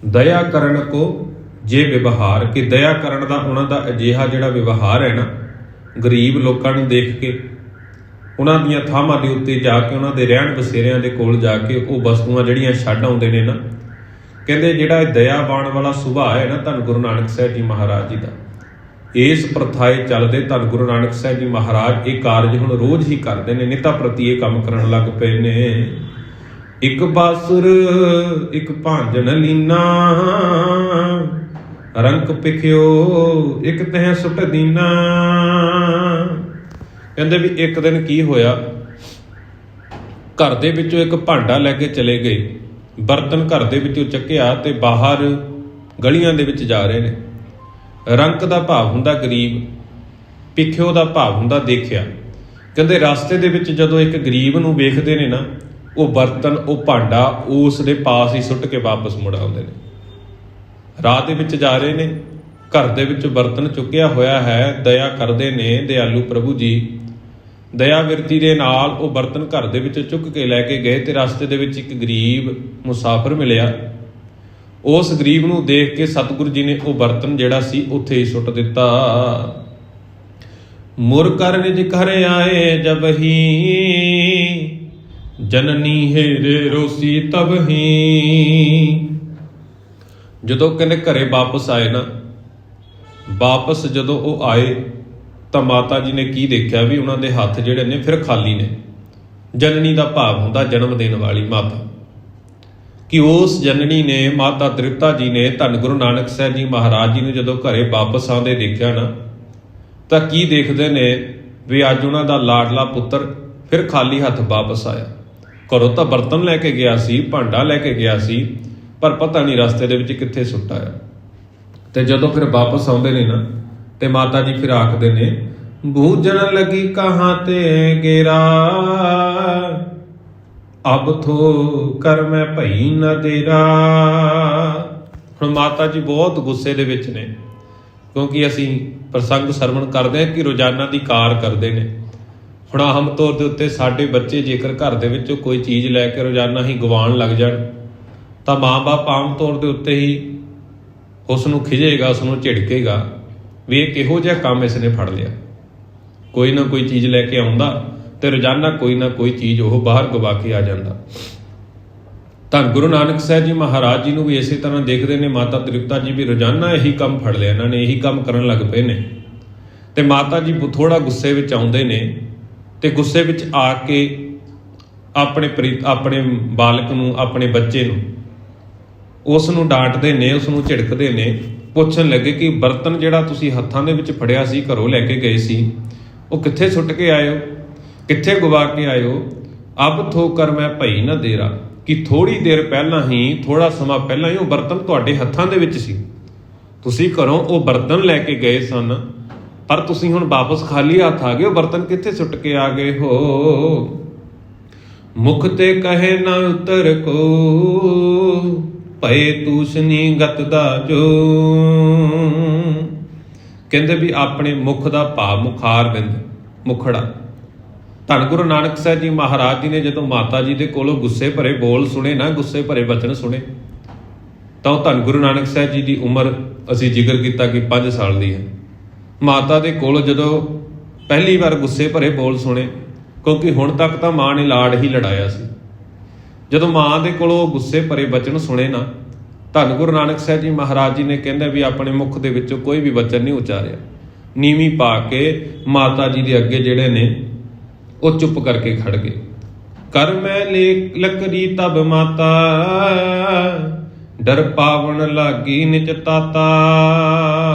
ਦਇਆ ਕਰਨ ਕੋ ਜੇ ਵਿਵਹਾਰ, ਕਿ ਦਇਆ ਕਰਨ ਦਾ ਉਹਨਾਂ ਦਾ ਅਜਿਹਾ ਜਿਹੜਾ ਵਿਵਹਾਰ ਹੈ ਨਾ, ਗਰੀਬ ਲੋਕਾਂ ਨੂੰ ਦੇਖ ਕੇ ਉਹਨਾਂ ਦੀਆਂ ਥਾਵਾਂ ਦੇ ਉੱਤੇ ਜਾ ਕੇ, ਉਹਨਾਂ ਦੇ ਰਹਿਣ ਬਸੇਰਿਆਂ ਦੇ ਕੋਲ ਜਾ ਕੇ ਉਹ ਵਸਤੂਆਂ ਜਿਹੜੀਆਂ ਛੱਡ ਆਉਂਦੇ ਨੇ ਨਾ, ਕਹਿੰਦੇ ਜਿਹੜਾ ਇਹ ਦਇਆਵਾਨ ਵਾਲਾ ਸੁਭਾਅ ਹੈ ਨਾ ਧੰਨ ਗੁਰੂ ਨਾਨਕ ਸਾਹਿਬ ਜੀ ਮਹਾਰਾਜ ਜੀ ਦਾ, ਇਸ ਪ੍ਰਥਾਏ ਚੱਲਦੇ ਧੰਨ ਗੁਰੂ ਨਾਨਕ ਸਾਹਿਬ ਜੀ ਮਹਾਰਾਜ ਇਹ ਕਾਰਜ ਹੁਣ ਰੋਜ਼ ਹੀ ਕਰਦੇ ਨੇ, ਨਿਤਾ ਪ੍ਰਤੀ ਇਹ ਕੰਮ ਕਰਨ ਲੱਗ ਪਏ ਨੇ। ਇੱਕ ਬਾਸੁਰ ਇੱਕ ਭਾਂਜਨ ਲੀਨਾ, ਰੰਕ ਪਿਖਿਓ ਇੱਕ ਤਹਿ ਸੁੱਟ ਦੀਨਾ। ਕਹਿੰਦੇ ਵੀ ਇੱਕ ਦਿਨ ਕੀ ਹੋਇਆ, ਘਰ ਦੇ ਵਿੱਚੋਂ ਇੱਕ ਭਾਂਡਾ ਲੈ ਕੇ ਚਲੇ ਗਏ, ਬਰਤਨ ਘਰ ਦੇ ਵਿੱਚੋਂ ਚੱਕਿਆ ਤੇ ਬਾਹਰ ਗਲੀਆਂ ਦੇ ਵਿੱਚ ਜਾ ਰਹੇ ਨੇ। ਰੰਕ ਦਾ ਭਾਵ ਹੁੰਦਾ ਗਰੀਬ, ਪਿੱਖਿਓ ਦਾ ਭਾਵ ਹੁੰਦਾ ਦੇਖਿਆ। ਕਹਿੰਦੇ ਰਸਤੇ ਦੇ ਵਿੱਚ ਜਦੋਂ ਇੱਕ ਗਰੀਬ ਨੂੰ ਵੇਖਦੇ ਨੇ ਨਾ, ਉਹ ਬਰਤਨ, ਉਹ ਭਾਂਡਾ ਉਸ ਦੇ ਪਾਸ ਹੀ ਸੁੱਟ ਕੇ ਵਾਪਸ ਮੁੜ ਆਉਂਦੇ ਨੇ। ਰਾਹ ਦੇ ਵਿੱਚ ਜਾ ਰਹੇ ਨੇ, ਘਰ ਦੇ ਵਿੱਚ ਬਰਤਨ ਚੁੱਕਿਆ ਹੋਇਆ ਹੈ, ਦਇਆ ਕਰਦੇ ਨੇ ਦਿਆਲੂ ਪ੍ਰਭੂ ਜੀ, ਦਇਆ ਵਿਰਤੀ ਦੇ ਨਾਲ ਉਹ ਬਰਤਨ ਘਰ ਦੇ ਵਿੱਚ ਚੁੱਕ ਕੇ ਲੈ ਕੇ ਗਏ। ਤੇ ਰਸਤੇ ਦੇ ਵਿੱਚ ਇੱਕ ਗਰੀਬ ਮੁਸਾਫਰ ਮਿਲਿਆ, ਉਸ ਗਰੀਬ ਨੂੰ ਦੇਖ ਕੇ ਸਤਿਗੁਰੂ ਜੀ ਨੇ ਉਹ ਬਰਤਨ ਜਿਹੜਾ ਸੀ ਉੱਥੇ ਹੀ ਸੁੱਟ ਦਿੱਤਾ। ਮੁਰ ਕਰ ਨਿਜ ਘਰ ਆਏ ਜਬ ਹੀ, ਜਨਨੀ ਹੇਰੇ ਰੋਸੀ ਤਬ ਹੀ। ਜਦੋਂ ਕਹਿੰਦੇ ਘਰੇ ਵਾਪਸ ਆਏ ਨਾ, ਵਾਪਸ ਜਦੋਂ ਉਹ ਆਏ ਤਾਂ ਮਾਤਾ ਜੀ ਨੇ ਕੀ ਦੇਖਿਆ ਵੀ ਉਹਨਾਂ ਦੇ ਹੱਥ ਜਿਹੜੇ ਨੇ ਫਿਰ ਖਾਲੀ ਨੇ। ਜਨਨੀ ਦਾ ਭਾਵ ਹੁੰਦਾ ਜਨਮ ਦੇਣ ਵਾਲੀ ਮਾਤਾ, ਕਿ ਉਸ ਜਨਨੀ ਨੇ ਮਾਤਾ ਤ੍ਰਿਪਤਾ ਜੀ ਨੇ ਧੰਨ ਗੁਰੂ ਨਾਨਕ ਸਾਹਿਬ ਜੀ ਮਹਾਰਾਜ ਜੀ ਨੂੰ ਜਦੋਂ ਘਰੇ ਵਾਪਸ ਆਉਂਦੇ ਦੇਖਿਆ ਨਾ, ਤਾਂ ਕੀ ਦੇਖਦੇ ਨੇ ਵੀ ਅੱਜ ਉਹਨਾਂ ਦਾ ਲਾਡਲਾ ਪੁੱਤਰ ਫਿਰ ਖਾਲੀ ਹੱਥ ਵਾਪਸ ਆਇਆ। ਘਰੋਂ ਤਾਂ ਬਰਤਨ ਲੈ ਕੇ ਗਿਆ ਸੀ, ਭਾਂਡਾ ਲੈ ਕੇ ਗਿਆ ਸੀ, ਪਰ ਪਤਾ ਨਹੀਂ ਰਸਤੇ ਦੇ ਵਿੱਚ ਕਿੱਥੇ ਸੁੱਟ ਆਇਆ। ਤੇ ਜਦੋਂ ਫਿਰ ਵਾਪਸ ਆਉਂਦੇ ਨੇ ਨਾ, ਤੇ ਮਾਤਾ ਜੀ ਫਿਰ ਆਖਦੇ ਨੇ, ਬੂਝਣ ਲੱਗੀ ਕਹਾਂ ਤੇ ਗੇਰਾ, ਅਬ ਥੋ ਕਰ ਮੈਂ ਭਈ ਨਾ ਤੇਰਾ। ਹੁਣ ਮਾਤਾ ਜੀ ਬਹੁਤ ਗੁੱਸੇ ਦੇ ਵਿੱਚ ਨੇ, ਕਿਉਂਕਿ ਅਸੀਂ ਪ੍ਰਸੰਗ ਸਰਵਣ ਕਰਦੇ ਹਾਂ ਕਿ ਰੋਜ਼ਾਨਾ ਦੀ ਕਾਰ ਕਰਦੇ ਨੇ। ਹੁਣ ਆਮ ਤੌਰ ਦੇ ਉੱਤੇ ਸਾਡੇ ਬੱਚੇ ਜੇਕਰ ਘਰ ਦੇ ਵਿੱਚੋਂ ਕੋਈ ਚੀਜ਼ ਲੈ ਕੇ ਰੋਜ਼ਾਨਾ ਹੀ ਗਵਾਉਣ ਲੱਗ ਜਾਣ, ਤਾਂ ਮਾਂ-ਬਾਪ ਆਮ ਤੌਰ ਦੇ ਉੱਤੇ ਹੀ ਉਸ ਨੂੰ ਖਿਜੇਗਾ, ਉਸ ਨੂੰ ਝਿੜਕੇਗਾ ਵੀ ਇਹ ਕਿਹੋ ਜਿਹਾ ਕੰਮ ਇਸ ਨੇ ਫੜ ਲਿਆ। ਕੋਈ ਨਾ ਕੋਈ ਚੀਜ਼ ਲੈ ਕੇ ਆਉਂਦਾ ਤੇ ਰੋਜ਼ਾਨਾ ਕੋਈ ਨਾ ਕੋਈ ਚੀਜ਼ ਉਹ ਬਾਹਰ ਗਵਾ ਕੇ ਆ ਜਾਂਦਾ। ਤਾਂ ਗੁਰੂ ਨਾਨਕ ਸਾਹਿਬ ਜੀ ਮਹਾਰਾਜ ਜੀ ਨੂੰ ਵੀ ਇਸੇ ਤਰ੍ਹਾਂ ਦੇਖਦੇ ਨੇ ਮਾਤਾ ਤ੍ਰਿਪਤਾ ਜੀ ਵੀ ਰੋਜ਼ਾਨਾ ਇਹੀ ਕੰਮ ਫੜ ਲਿਆ, ਇਹਨਾਂ ਨੇ ਇਹੀ ਕੰਮ ਕਰਨ ਲੱਗ ਪਏ ਨੇ। ਤੇ ਮਾਤਾ ਜੀ ਥੋੜਾ ਗੁੱਸੇ ਵਿੱਚ ਆਉਂਦੇ ਨੇ, ਤੇ ਗੁੱਸੇ ਵਿੱਚ ਆ ਕੇ ਆਪਣੇ ਬਾਲਕ ਨੂੰ, ਆਪਣੇ ਬੱਚੇ ਨੂੰ, ਉਸ ਨੂੰ ਡਾਂਟਦੇ ਨੇ, ਉਸ ਨੂੰ ਝਿੜਕਦੇ ਨੇ, ਪੁੱਛਣ ਲੱਗੇ ਕਿ ਬਰਤਨ ਜਿਹੜਾ ਤੁਸੀਂ ਹੱਥਾਂ ਦੇ ਵਿੱਚ ਫੜਿਆ ਸੀ, ਘਰੋਂ ਲੈ ਕੇ ਗਏ ਸੀ, ਉਹ ਕਿੱਥੇ ਸੁੱਟ ਕੇ ਆਏ ਹੋ, ਕਿੱਥੇ ਗਵਾ ਕੇ ਆਏ ਹੋ। ਅਬ ਥੋ ਕਰ ਮੈਂ ਭਈ ਨਾ ਦੇਰਾ, ਕਿ ਥੋੜੀ ਦੇਰ ਪਹਿਲਾਂ ਹੀ, ਥੋੜਾ ਸਮਾਂ ਪਹਿਲਾਂ ਹੀ ਉਹ ਬਰਤਨ ਤੁਹਾਡੇ ਹੱਥਾਂ ਦੇ ਵਿੱਚ ਸੀ, ਤੁਸੀਂ ਘਰੋਂ ਉਹ ਬਰਤਨ ਲੈ ਕੇ ਗਏ ਸਨ, ਪਰ ਤੁਸੀਂ ਹੁਣ ਵਾਪਸ ਖਾਲੀ ਹੱਥ ਆ ਗਏ ਹੋ। ਬਰਤਨ ਕਿੱਥੇ ਸੁੱਟ ਕੇ ਆ ਗਏ ਹੋ। ਮੁਖ ਤੇ ਕਹੇ ਨਾ ਉਤਰ ਕੋ, ਭਏ ਤੂਸ਼ਨੀ ਗਤ ਦਾ ਜੋ। ਕਹਿੰਦੇ ਵੀ ਆਪਣੇ ਮੁਖ ਦਾ ਭਾਵ ਮੁਖਾਰ ਬਿੰਦ, ਮੁਖੜਾ। ਧੰਨ ਗੁਰੂ ਨਾਨਕ ਸਾਹਿਬ ਜੀ ਮਹਾਰਾਜ ਜੀ ਨੇ ਜਦੋਂ ਮਾਤਾ ਜੀ ਦੇ ਕੋਲੋਂ ਗੁੱਸੇ ਭਰੇ ਬੋਲ ਸੁਣੇ ਨਾ, ਗੁੱਸੇ ਭਰੇ ਬਚਨ ਸੁਣੇ, ਤਾਂ ਉਹ ਧੰਨ ਗੁਰੂ ਨਾਨਕ ਸਾਹਿਬ ਜੀ ਦੀ ਉਮਰ ਅਸੀਂ ਜ਼ਿਕਰ ਕੀਤਾ ਕਿ 5 ਸਾਲ ਦੀ ਹੈ। ਮਾਤਾ ਦੇ ਕੋਲ ਜਦੋਂ ਪਹਿਲੀ ਵਾਰ ਗੁੱਸੇ ਭਰੇ ਬੋਲ ਸੁਣੇ, ਕਿਉਂਕਿ ਹੁਣ ਤੱਕ ਤਾਂ ਮਾਂ ਨੇ ਲਾਡ ਹੀ ਲੜਾਇਆ ਸੀ, ਜਦੋਂ ਮਾਂ ਦੇ ਕੋਲੋਂ ਗੁੱਸੇ ਭਰੇ ਬਚਨ ਸੁਣੇ ਨਾ, ਧੰਨ ਗੁਰੂ ਨਾਨਕ ਸਾਹਿਬ ਜੀ ਮਹਾਰਾਜ ਜੀ ਨੇ ਕਹਿੰਦੇ ਵੀ ਆਪਣੇ ਮੁਖ ਦੇ ਵਿੱਚੋਂ ਕੋਈ ਵੀ ਬਚਨ ਨਹੀਂ ਉਚਾਰਿਆ। ਨੀਵੀਂ ਪਾ ਕੇ ਮਾਤਾ ਜੀ ਦੇ ਅੱਗੇ ਜਿਹੜੇ ਨੇ ਉਹ ਚੁੱਪ ਕਰਕੇ ਖੜ ਗਏ। ਕਰ ਮੈਂ ਲੱਕੜੀ ਤਬ ਮਾਤਾ, ਡਰ ਪਾਵਣ ਲਾਗੀ ਨਿਜ ਤਾਤਾ।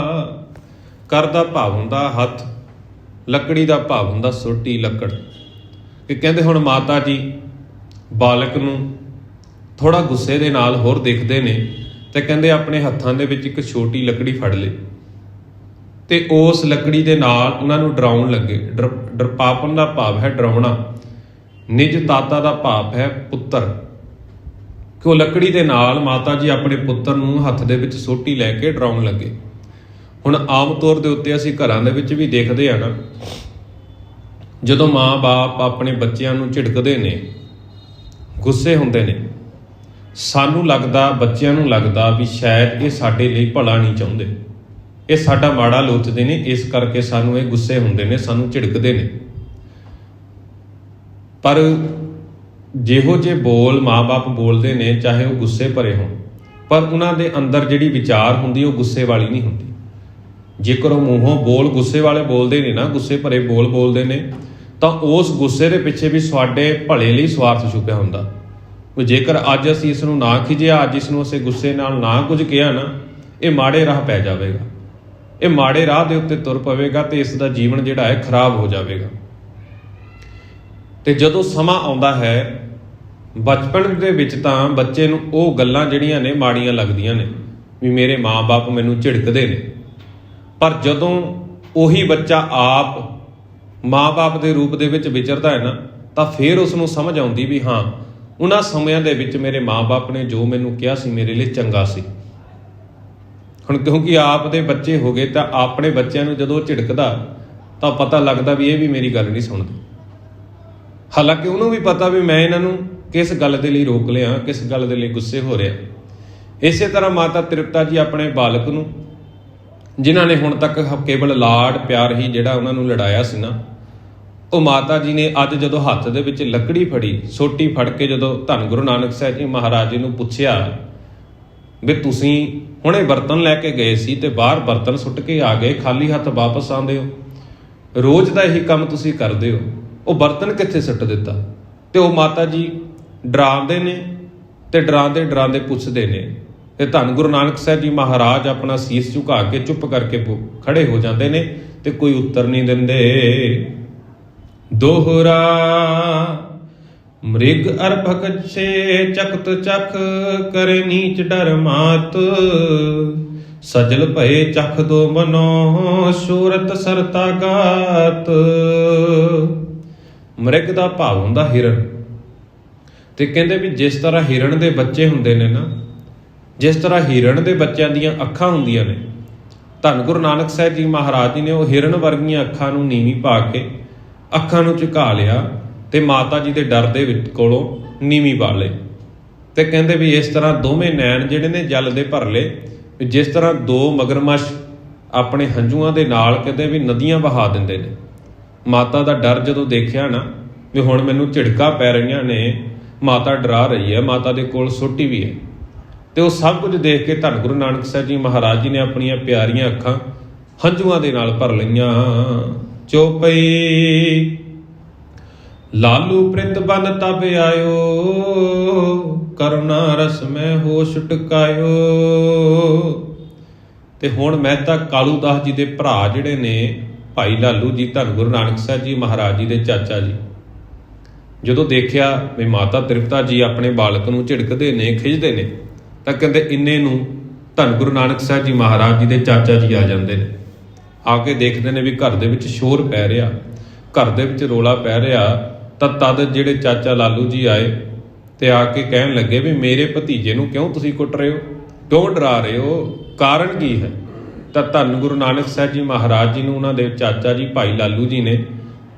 ਕਰ ਦਾ ਭਾਵ ਹੁੰਦਾ ਹੱਥ, ਲੱਕੜੀ ਦਾ ਭਾਵ ਹੁੰਦਾ ਸੋਟੀ, ਲੱਕੜ। ਕਿ ਕਹਿੰਦੇ ਹੁਣ ਮਾਤਾ ਜੀ ਬਾਲਕ ਨੂੰ ਥੋੜਾ ਗੁੱਸੇ ਦੇ ਨਾਲ ਹੋਰ ਦੇਖਦੇ ਨੇ, ਤੇ ਕਹਿੰਦੇ ਆਪਣੇ ਹੱਥਾਂ ਦੇ ਵਿੱਚ ਇੱਕ ਛੋਟੀ ਲੱਕੜੀ ਫੜ ਲਈ, ਤੇ ਉਸ ਲੱਕੜੀ ਦੇ ਨਾਲ ਉਹਨਾਂ ਨੂੰ ਡਰਾਉਣ ਲੱਗੇ। ਡਰਪਾਪਨ ਦਾ ਭਾਵ ਹੈ ਡਰਾਉਣਾ, ਨਿਜ ਤਾਤਾ ਦਾ ਭਾਵ ਹੈ ਪੁੱਤਰ, ਕਿ ਉਹ ਲੱਕੜੀ ਦੇ ਨਾਲ ਮਾਤਾ ਜੀ ਆਪਣੇ ਪੁੱਤਰ ਨੂੰ ਹੱਥ ਦੇ ਵਿੱਚ ਸੋਟੀ ਲੈ ਕੇ ਡਰਾਉਣ ਲੱਗੇ। ਹੁਣ ਆਮ ਤੌਰ ਦੇ ਉੱਤੇ ਅਸੀਂ ਘਰਾਂ ਦੇ ਵਿੱਚ ਵੀ ਦੇਖਦੇ ਆ ਨਾ, ਜਦੋਂ ਮਾਂ-ਬਾਪ ਆਪਣੇ ਬੱਚਿਆਂ ਨੂੰ ਝਿੜਕਦੇ ਨੇ, ਗੁੱਸੇ ਹੁੰਦੇ ਨੇ, ਸਾਨੂੰ ਲੱਗਦਾ, ਬੱਚਿਆਂ ਨੂੰ ਲੱਗਦਾ ਵੀ ਸ਼ਾਇਦ ਇਹ ਸਾਡੇ ਲਈ ਭਲਾ ਨਹੀਂ ਚਾਹੁੰਦੇ, ਇਹ ਸਾਡਾ ਮਾੜਾ ਲੋਚਦੇ ਨੇ, ਇਸ ਕਰਕੇ ਸਾਨੂੰ ਇਹ ਗੁੱਸੇ ਹੁੰਦੇ ਨੇ, ਸਾਨੂੰ ਝਿੜਕਦੇ ਨੇ। ਪਰ ਜਿਹੋ ਜਿਹੇ ਬੋਲ ਮਾਂ-ਬਾਪ ਬੋਲਦੇ ਨੇ, ਚਾਹੇ ਉਹ ਗੁੱਸੇ ਭਰੇ ਹੋਣ, ਪਰ ਉਹਨਾਂ ਦੇ ਅੰਦਰ ਜਿਹੜੀ ਵਿਚਾਰ ਹੁੰਦੀ ਉਹ ਗੁੱਸੇ ਵਾਲੀ ਨਹੀਂ ਹੁੰਦੀ। ਜੇਕਰ ਉਹ ਮੂੰਹੋਂ ਬੋਲ ਗੁੱਸੇ ਵਾਲੇ ਬੋਲਦੇ ਨੇ ਨਾ, ਗੁੱਸੇ ਭਰੇ ਬੋਲ ਬੋਲਦੇ ਨੇ, ਤਾਂ ਉਸ ਗੁੱਸੇ ਦੇ ਪਿੱਛੇ ਵੀ ਸਾਡੇ ਭਲੇ ਲਈ ਸਵਾਰਥ ਛੁਪਿਆ ਹੁੰਦਾ। ਜੇਕਰ ਅੱਜ ਅਸੀਂ ਇਸ ਨੂੰ ਨਾ ਖਿਜਿਆ, ਅੱਜ ਇਸ ਨੂੰ ਅਸੀਂ ਗੁੱਸੇ ਨਾਲ ਨਾ ਕੁਝ ਕਿਹਾ ਨਾ, ਇਹ ਮਾੜੇ ਰਾਹ ਪੈ ਜਾਵੇਗਾ, ਇਹ ਮਾੜੇ ਰਾਹ ਦੇ ਉੱਤੇ ਤੁਰ ਪਵੇਗਾ, ਤੇ ਇਸ ਦਾ ਜੀਵਨ ਜਿਹੜਾ ਹੈ ਖਰਾਬ ਹੋ ਜਾਵੇਗਾ। ਤੇ ਜਦੋਂ ਸਮਾਂ ਆਉਂਦਾ ਹੈ ਬਚਪਨ ਦੇ ਵਿੱਚ, ਤਾਂ ਬੱਚੇ ਨੂੰ ਉਹ ਗੱਲਾਂ ਜਿਹੜੀਆਂ ਨੇ ਮਾੜੀਆਂ ਲੱਗਦੀਆਂ ਨੇ, ਵੀ ਮੇਰੇ ਮਾਂ-ਬਾਪ ਮੈਨੂੰ ਝਿੜਕਦੇ ਨੇ। ਪਰ ਜਦੋਂ ਉਹੀ ਬੱਚਾ ਆਪ ਮਾਂ-ਬਾਪ ਦੇ ਰੂਪ ਦੇ ਵਿੱਚ ਵਿਚਰਦਾ ਹੈ ਨਾ, ਤਾਂ ਫਿਰ ਉਸ ਨੂੰ ਸਮਝ ਆਉਂਦੀ ਵੀ ਹਾਂ, ਉਹਨਾਂ ਸਮਿਆਂ ਦੇ ਵਿੱਚ ਮੇਰੇ ਮਾਂ-ਬਾਪ ਨੇ ਜੋ ਮੈਨੂੰ ਕਿਹਾ ਸੀ ਮੇਰੇ ਲਈ ਚੰਗਾ ਸੀ। ਹੁਣ ਕਿਉਂਕਿ ਆਪ ਦੇ ਬੱਚੇ ਹੋ ਗਏ, ਤਾਂ ਆਪਣੇ ਬੱਚਿਆਂ ਨੂੰ ਜਦੋਂ ਝਿੜਕਦਾ ਤਾਂ ਪਤਾ ਲੱਗਦਾ ਵੀ ਇਹ ਵੀ ਮੇਰੀ ਗੱਲ ਨਹੀਂ ਸੁਣਦੇ। ਹਾਲਾਂਕਿ ਉਹਨੂੰ ਵੀ ਪਤਾ ਵੀ ਮੈਂ ਇਹਨਾਂ ਨੂੰ ਕਿਸ ਗੱਲ ਦੇ ਲਈ ਰੋਕ ਲਿਆ, ਕਿਸ ਗੱਲ ਦੇ ਲਈ ਗੁੱਸੇ ਹੋ ਰਿਹਾ। ਇਸੇ ਤਰ੍ਹਾਂ ਮਾਤਾ ਤ੍ਰਿਪਤਾ ਜੀ ਆਪਣੇ ਬਾਲਕ ਨੂੰ, ਜਿਨ੍ਹਾਂ ਨੇ ਹੁਣ ਤੱਕ ਕੇਵਲ ਲਾਡ ਪਿਆਰ ਹੀ ਜਿਹੜਾ ਉਹਨਾਂ ਨੂੰ ਲੜਾਇਆ ਸੀ ਨਾ, ਉਹ ਮਾਤਾ ਜੀ ਨੇ ਅੱਜ ਜਦੋਂ ਹੱਥ ਦੇ ਵਿੱਚ ਲੱਕੜੀ ਫੜੀ, ਸੋਟੀ ਫੜ ਕੇ ਜਦੋਂ ਧੰਨ ਗੁਰੂ ਨਾਨਕ ਸਾਹਿਬ ਜੀ ਮਹਾਰਾਜ ਜੀ ਨੂੰ ਪੁੱਛਿਆ ਵੀ ਤੁਸੀਂ ਹੁਣੇ ਬਰਤਨ ਲੈ ਕੇ ਗਏ ਸੀ ਤੇ ਬਾਹਰ ਬਰਤਨ ਸੁੱਟ ਕੇ ਆ ਗਏ, ਖਾਲੀ ਹੱਥ ਵਾਪਸ ਆਉਂਦੇ ਹੋ, रोज़ का यही काम तुसीं करदे हो, वो बर्तन कित्थे सट्ट दिता। ते वो माता जी डरांदे ने ते डरांदे डरांदे पुछदे ने ते धन गुरु नानक साहब जी महाराज अपना सीस झुका के चुप करके खड़े हो जाते ने ते कोई उत्तर नहीं दिंदे। दोहरा मृग अर भगत से चकत चख करे नीच डर मात, सजल भये चख दो मनो शूरत सरता गात। मृग का भाव हुंदा हिरन, ते कहंदे भी जिस तरह हिरन दे बच्चे हुंदे ने ना, जिस तरह हिरन दे बच्चों दीयां अखां हुंदियां ने, धन गुरु नानक साहब जी महाराज जी ने वो हिरन वर्गियां अखां नूं नीवीं पा के अखां नूं झुका लिया ते माता जी दे डर दे विच कोलों नीवीं पा लई। ते कहंदे भी इस तरह दोवें नैन जिहड़े ने जल दे भर ले, जिस तरह दो मगरमच्छ अपने हंझूआं दे नाल कहंदे भी नदियां बहा दिंदे ने। माता दा डर जदों देखिया ना भी हुण मैनूं झिड़कां पै रहीआं ने, माता डरा रही है, माता दे कोल सोटी भी है, तो वह सब कुछ देख के धन गुरु नानक साहब जी महाराज जी ने अपनियां प्यारियां अखां हंझूआं दे नाल भर लईआं। चौपई लालू प्रित बन तब आयो, करुणा रस में होश टकायो। ते हुण मेहता कालू दास जी दे भरा जिहड़े ने भाई लालू जी धन गुरु नानक साहब जी महाराज जी दे चाचा जी, जदों देखिया भी माता तृप्ता जी अपने बालक नूं झिड़कदे ने खिजदे ने, तां कहंदे इन्ने नूं धन गुरु नानक साहब जी महाराज जी दे चाचा जी आ जांदे ने। आके देखदे ने भी घर दे विच शोर पै रिहा, घर दे विच रौला पै रिहा। तद जिहड़े चाचा लालू जी आए ते आके कहण लगे भी मेरे भतीजे नूं क्यों तुसीं कुट रहे हो, क्यों डरा रहे हो, कारण की है। तां धन गुरु नानक साहब जी महाराज जी नूं उन्हां दे चाचा जी भाई लालू जी ने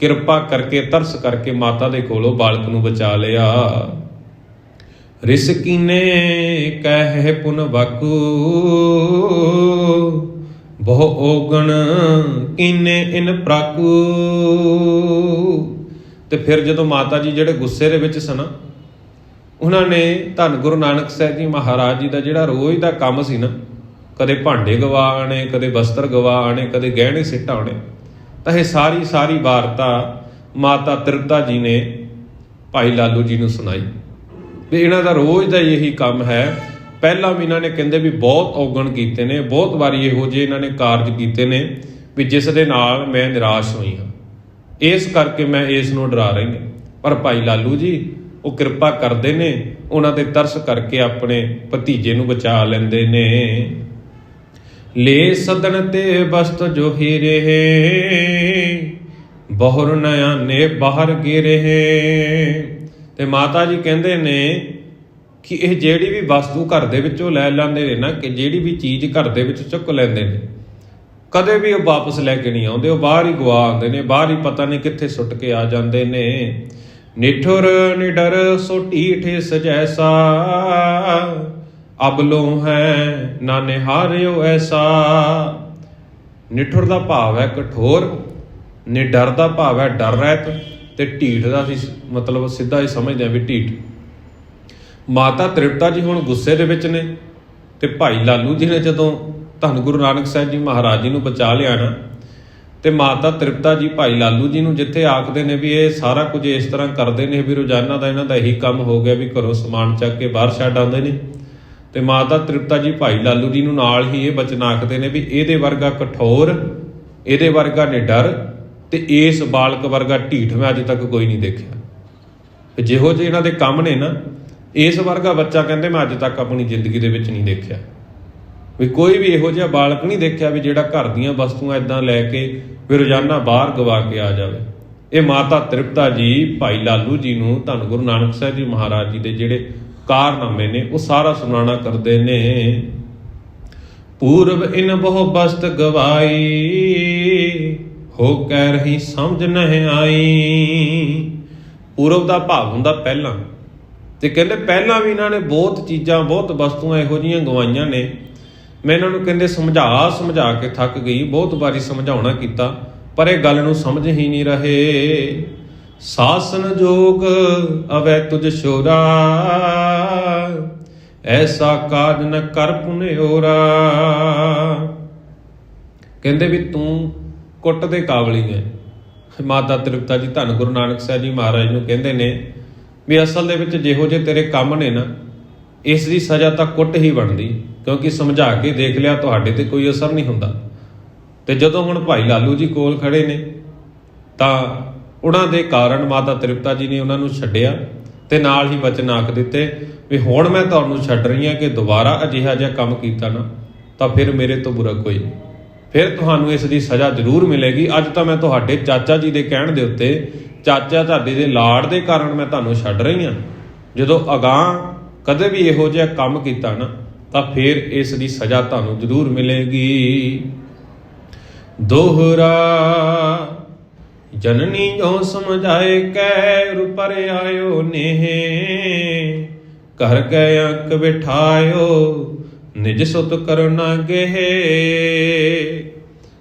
किरपा करके तरस करके माता दे कोलों बालक नूं बचा लिया। रिस कीने कह पुन बाकू, बहु ओगण कीने इन प्राकू। ते फिर जदों माता जी जिहड़े गुस्से दे विच सन, उन्होंने धन गुरु नानक साहब जी महाराज जी का जिहड़ा रोज़ का काम सी ना, कदे भांडे गवा आने, कदे वस्त्र गवा आने, कदे गहने सिੱਟ आने, तो यह सारी वारता माता तृप्ता जी ने भाई लालू जी नूं सुनाई भी इन्हां दा रोज़ का यही काम है। पहला भी इन्होंने कहते भी बहुत औगण कीते ने, बहुत वारी इहो जिहे इन्होंने कारज कीते ने भी जिस दे नाल मैं निराश हुई हाँ, इस करके मैं इस नूं डरा रही हूँ। पर भाई लालू जी वो कृपा करते ने, उन्हां ते तरस करके अपने भतीजे नूं बचा लैंदे ने। ले सदन ते बस्त जो हीरे, बहुर नयाने बाहर गिरे। ते माता जी कहंदे ने कि यह जिहड़ी भी वस्तु घर दे विचों लै लैंदे ने ना, कि जिहड़ी भी चीज़ घर दे विच चुक लैंदे ने, कदे भी वो वापस लैके नहीं आउंदे, वो बाहर ही गवा आउंदे ने, बाहर ही पता नहीं कित्थे सुट के आ जांदे ने। निठुर निडर सो ढीठ सजैसा, अब लो है ना निहारियो ऐसा। निठुर का भाव है कठोर, निडर का भाव है डर रहत, ते ढीठ का मतलब सीधा ही समझदे भी ढीठ। माता तृप्ता जी हुण गुस्से दे विच ने, ते भाई लालू जी ने जदों धन गुरु नानक साहब जी महाराज जी नूं बचा लिया ना, ते माता तृप्ता जी भाई लालू जी नूं जिथे आखदे ने भी ये सारा कुछ इस तरह करते हैं भी रोजाना का इन्हां दा यही काम हो गया भी घरों समान चक के बाहर छड्ड आउंदे ने, ते माता तृप्ता जी भाई लालू जी नूं नाल ही ये बचन आखदे ने भी इहदे वर्गा कठोर, इहदे वर्गा निडर ते इस बालक वर्गा ढीठ मैं अज तक कोई नहीं देखिया। जिहो जे इन्हां दे काम ने ना, इस वर्गा बच्चा कहंदे मैं अज तक अपनी जिंदगी दे विच नहीं देखिया भी कोई भी इहो जिहा बालक नहीं देखिया भी जिहड़ा घर दीयां वस्तुआं इदां लैके भी रोजाना बाहर गवा के आ जावे। ये माता तृप्ता जी भाई लालू जी नूं धन गुरु नानक साहब जी महाराज जी दे जिहड़े कारनामे ने वो सारा सुनाना करते ने। पूर्व इन बहु बस्त गवाई, हो कह रही समझ नहीं आई। पूर्व का भाव हुंदा पहला, ते कहंदे पहला भी इन्हां ने बहुत चीज़ां बहुत वस्तुआं इहो जिहियां गवाईआं ने, मैं इन्हां नूं कहंदे समझा के थक गई, बहुत बारी समझाउणा कीता पर यह गल नूं समझ ही नहीं रहे। सासन जोग अवै तुझ शोरा, ऐसा काज न कर पुन्योरा। कहंदे भी तू कुट दे काबली है, ਮਾਤਾ ਤ੍ਰਿਪਤਾ ਜੀ ਧੰਨ ਗੁਰੂ ਨਾਨਕ ਸਾਹਿਬ ਜੀ ਮਹਾਰਾਜ ਨੂੰ ਕਹਿੰਦੇ ਨੇ ਵੀ ਅਸਲ ਦੇ ਵਿੱਚ ਜਿਹੋ ਜਿਹੇ ਤੇਰੇ ਕੰਮ ਨੇ ਨਾ, ਇਸ ਦੀ ਸਜ਼ਾ ਤਾਂ ਕੁੱਟ ਹੀ ਬਣਦੀ, ਕਿਉਂਕਿ ਸਮਝਾ ਕੇ ਦੇਖ ਲਿਆ ਤੁਹਾਡੇ ਤੇ ਕੋਈ ਅਸਰ ਨਹੀਂ ਹੁੰਦਾ। ਤੇ ਜਦੋਂ ਹੁਣ ਭਾਈ ਲਾਲੂ ਜੀ ਕੋਲ ਖੜੇ ਨੇ ਤਾਂ ਉਹਨਾਂ ਦੇ ਕਾਰਨ ਮਾਤਾ ਤ੍ਰਿਪਤਾ ਜੀ ਨੇ ਉਹਨਾਂ ਨੂੰ ਛੱਡਿਆ ਤੇ ਨਾਲ ਹੀ ਵਚਨ ਆਖ ਦਿੱਤੇ ਵੀ ਹੁਣ ਮੈਂ ਤੁਹਾਨੂੰ ਛੱਡ ਰਹੀ ਹਾਂ ਕਿ ਦੁਬਾਰਾ ਅਜਿਹਾ ਜਿਹਾ ਕੰਮ ਕੀਤਾ ਨਾ ਤਾਂ ਫਿਰ ਮੇਰੇ ਤੋਂ ਬੁਰਾ ਕੋਈ ਨਹੀਂ, ਫਿਰ ਤੁਹਾਨੂੰ ਇਸ ਦੀ ਸਜ਼ਾ ਜ਼ਰੂਰ ਮਿਲੇਗੀ। ਅੱਜ ਤਾਂ ਮੈਂ ਤੁਹਾਡੇ ਚਾਚਾ ਜੀ ਦੇ ਕਹਿਣ ਦੇ ਉੱਤੇ, ਚਾਚਾ ਤੁਹਾਡੇ ਦੇ ਲਾੜ ਦੇ ਕਾਰਨ ਮੈਂ ਤੁਹਾਨੂੰ ਛੱਡ ਰਹੀ ਹਾਂ, ਜਦੋਂ ਅਗਾਂਹ ਕਦੇ ਵੀ ਇਹੋ ਜਿਹਾ ਕੰਮ ਕੀਤਾ ਨਾ ਤਾਂ ਫਿਰ ਇਸ ਦੀ ਸਜ਼ਾ ਤੁਹਾਨੂੰ ਜ਼ਰੂਰ ਮਿਲੇਗੀ। ਦੋਹਰਾ ਜਨਨੀ ਜੋ ਸਮਝਾਏ ਕੈ ਪਰ ਆਇਓ ਨੇਹ, ਘਰ ਗਏ ਅੰਕ ਬਿਠਾਇਓ ਨਿਜ ਸੁਤ ਕਰਨਾ ਗਏ।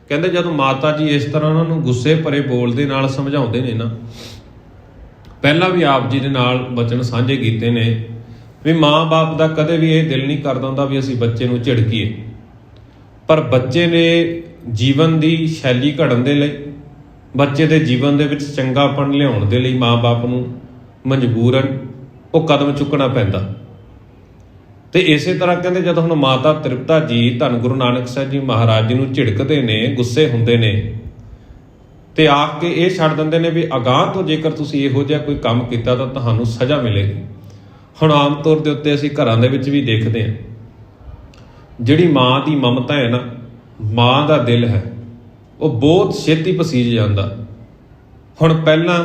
ਕਹਿੰਦੇ ਜਦੋਂ ਮਾਤਾ ਜੀ ਇਸ ਤਰ੍ਹਾਂ ਉਹਨਾਂ ਨੂੰ ਗੁੱਸੇ ਭਰੇ ਬੋਲ ਦੇ ਨਾਲ ਸਮਝਾਉਂਦੇ ਨੇ ਨਾ, ਪਹਿਲਾਂ ਵੀ ਆਪ ਜੀ ਦੇ ਨਾਲ ਵਚਨ ਸਾਂਝੇ ਕੀਤੇ ਨੇ ਵੀ ਮਾਂ-ਬਾਪ ਦਾ ਕਦੇ ਵੀ ਇਹ ਦਿਲ ਨਹੀਂ ਕਰਦਾ ਹੁੰਦਾ ਵੀ ਅਸੀਂ ਬੱਚੇ ਨੂੰ ਝਿੜਕੀਏ, ਪਰ ਬੱਚੇ ਨੇ ਜੀਵਨ ਦੀ ਸ਼ੈਲੀ ਘੜਨ ਦੇ ਲਈ, ਬੱਚੇ ਦੇ ਜੀਵਨ ਦੇ ਵਿੱਚ ਚੰਗਾਪਣ ਲਿਆਉਣ ਦੇ ਲਈ ਮਾਂ-ਬਾਪ ਨੂੰ ਮਜਬੂਰਨ ਉਹ ਕਦਮ ਚੁੱਕਣਾ ਪੈਂਦਾ। ਤੇ ਇਸੇ ਤਰ੍ਹਾਂ ਕਹਿੰਦੇ ਜਦੋਂ ਹੁਣ ਮਾਤਾ ਤ੍ਰਿਪਤਾ ਜੀ ਧੰਨ ਗੁਰੂ ਨਾਨਕ ਸਾਹਿਬ ਜੀ ਮਹਾਰਾਜ ਜੀ ਨੂੰ ਝਿੜਕਦੇ ਨੇ, ਗੁੱਸੇ ਹੁੰਦੇ ਨੇ ਤੇ ਆਖ ਕੇ ਇਹ ਛੱਡ ਦਿੰਦੇ ਨੇ ਵੀ ਅਗਾਂਹ ਤੋਂ ਜੇਕਰ ਤੁਸੀਂ ਇਹੋ ਜਿਹਾ ਕੋਈ ਕੰਮ ਕੀਤਾ ਤਾਂ ਤੁਹਾਨੂੰ ਸਜ਼ਾ ਮਿਲੇਗੀ। ਹੁਣ ਆਮ ਤੌਰ ਦੇ ਉੱਤੇ ਅਸੀਂ ਘਰਾਂ ਦੇ ਵਿੱਚ ਵੀ ਦੇਖਦੇ ਹਾਂ, ਜਿਹੜੀ ਮਾਂ ਦੀ ਮਮਤਾ ਹੈ ਨਾ, ਮਾਂ ਦਾ ਦਿਲ ਹੈ, ਉਹ ਬਹੁਤ ਛੇਤੀ ਪਸੀਜ ਜਾਂਦਾ। ਹੁਣ ਪਹਿਲਾਂ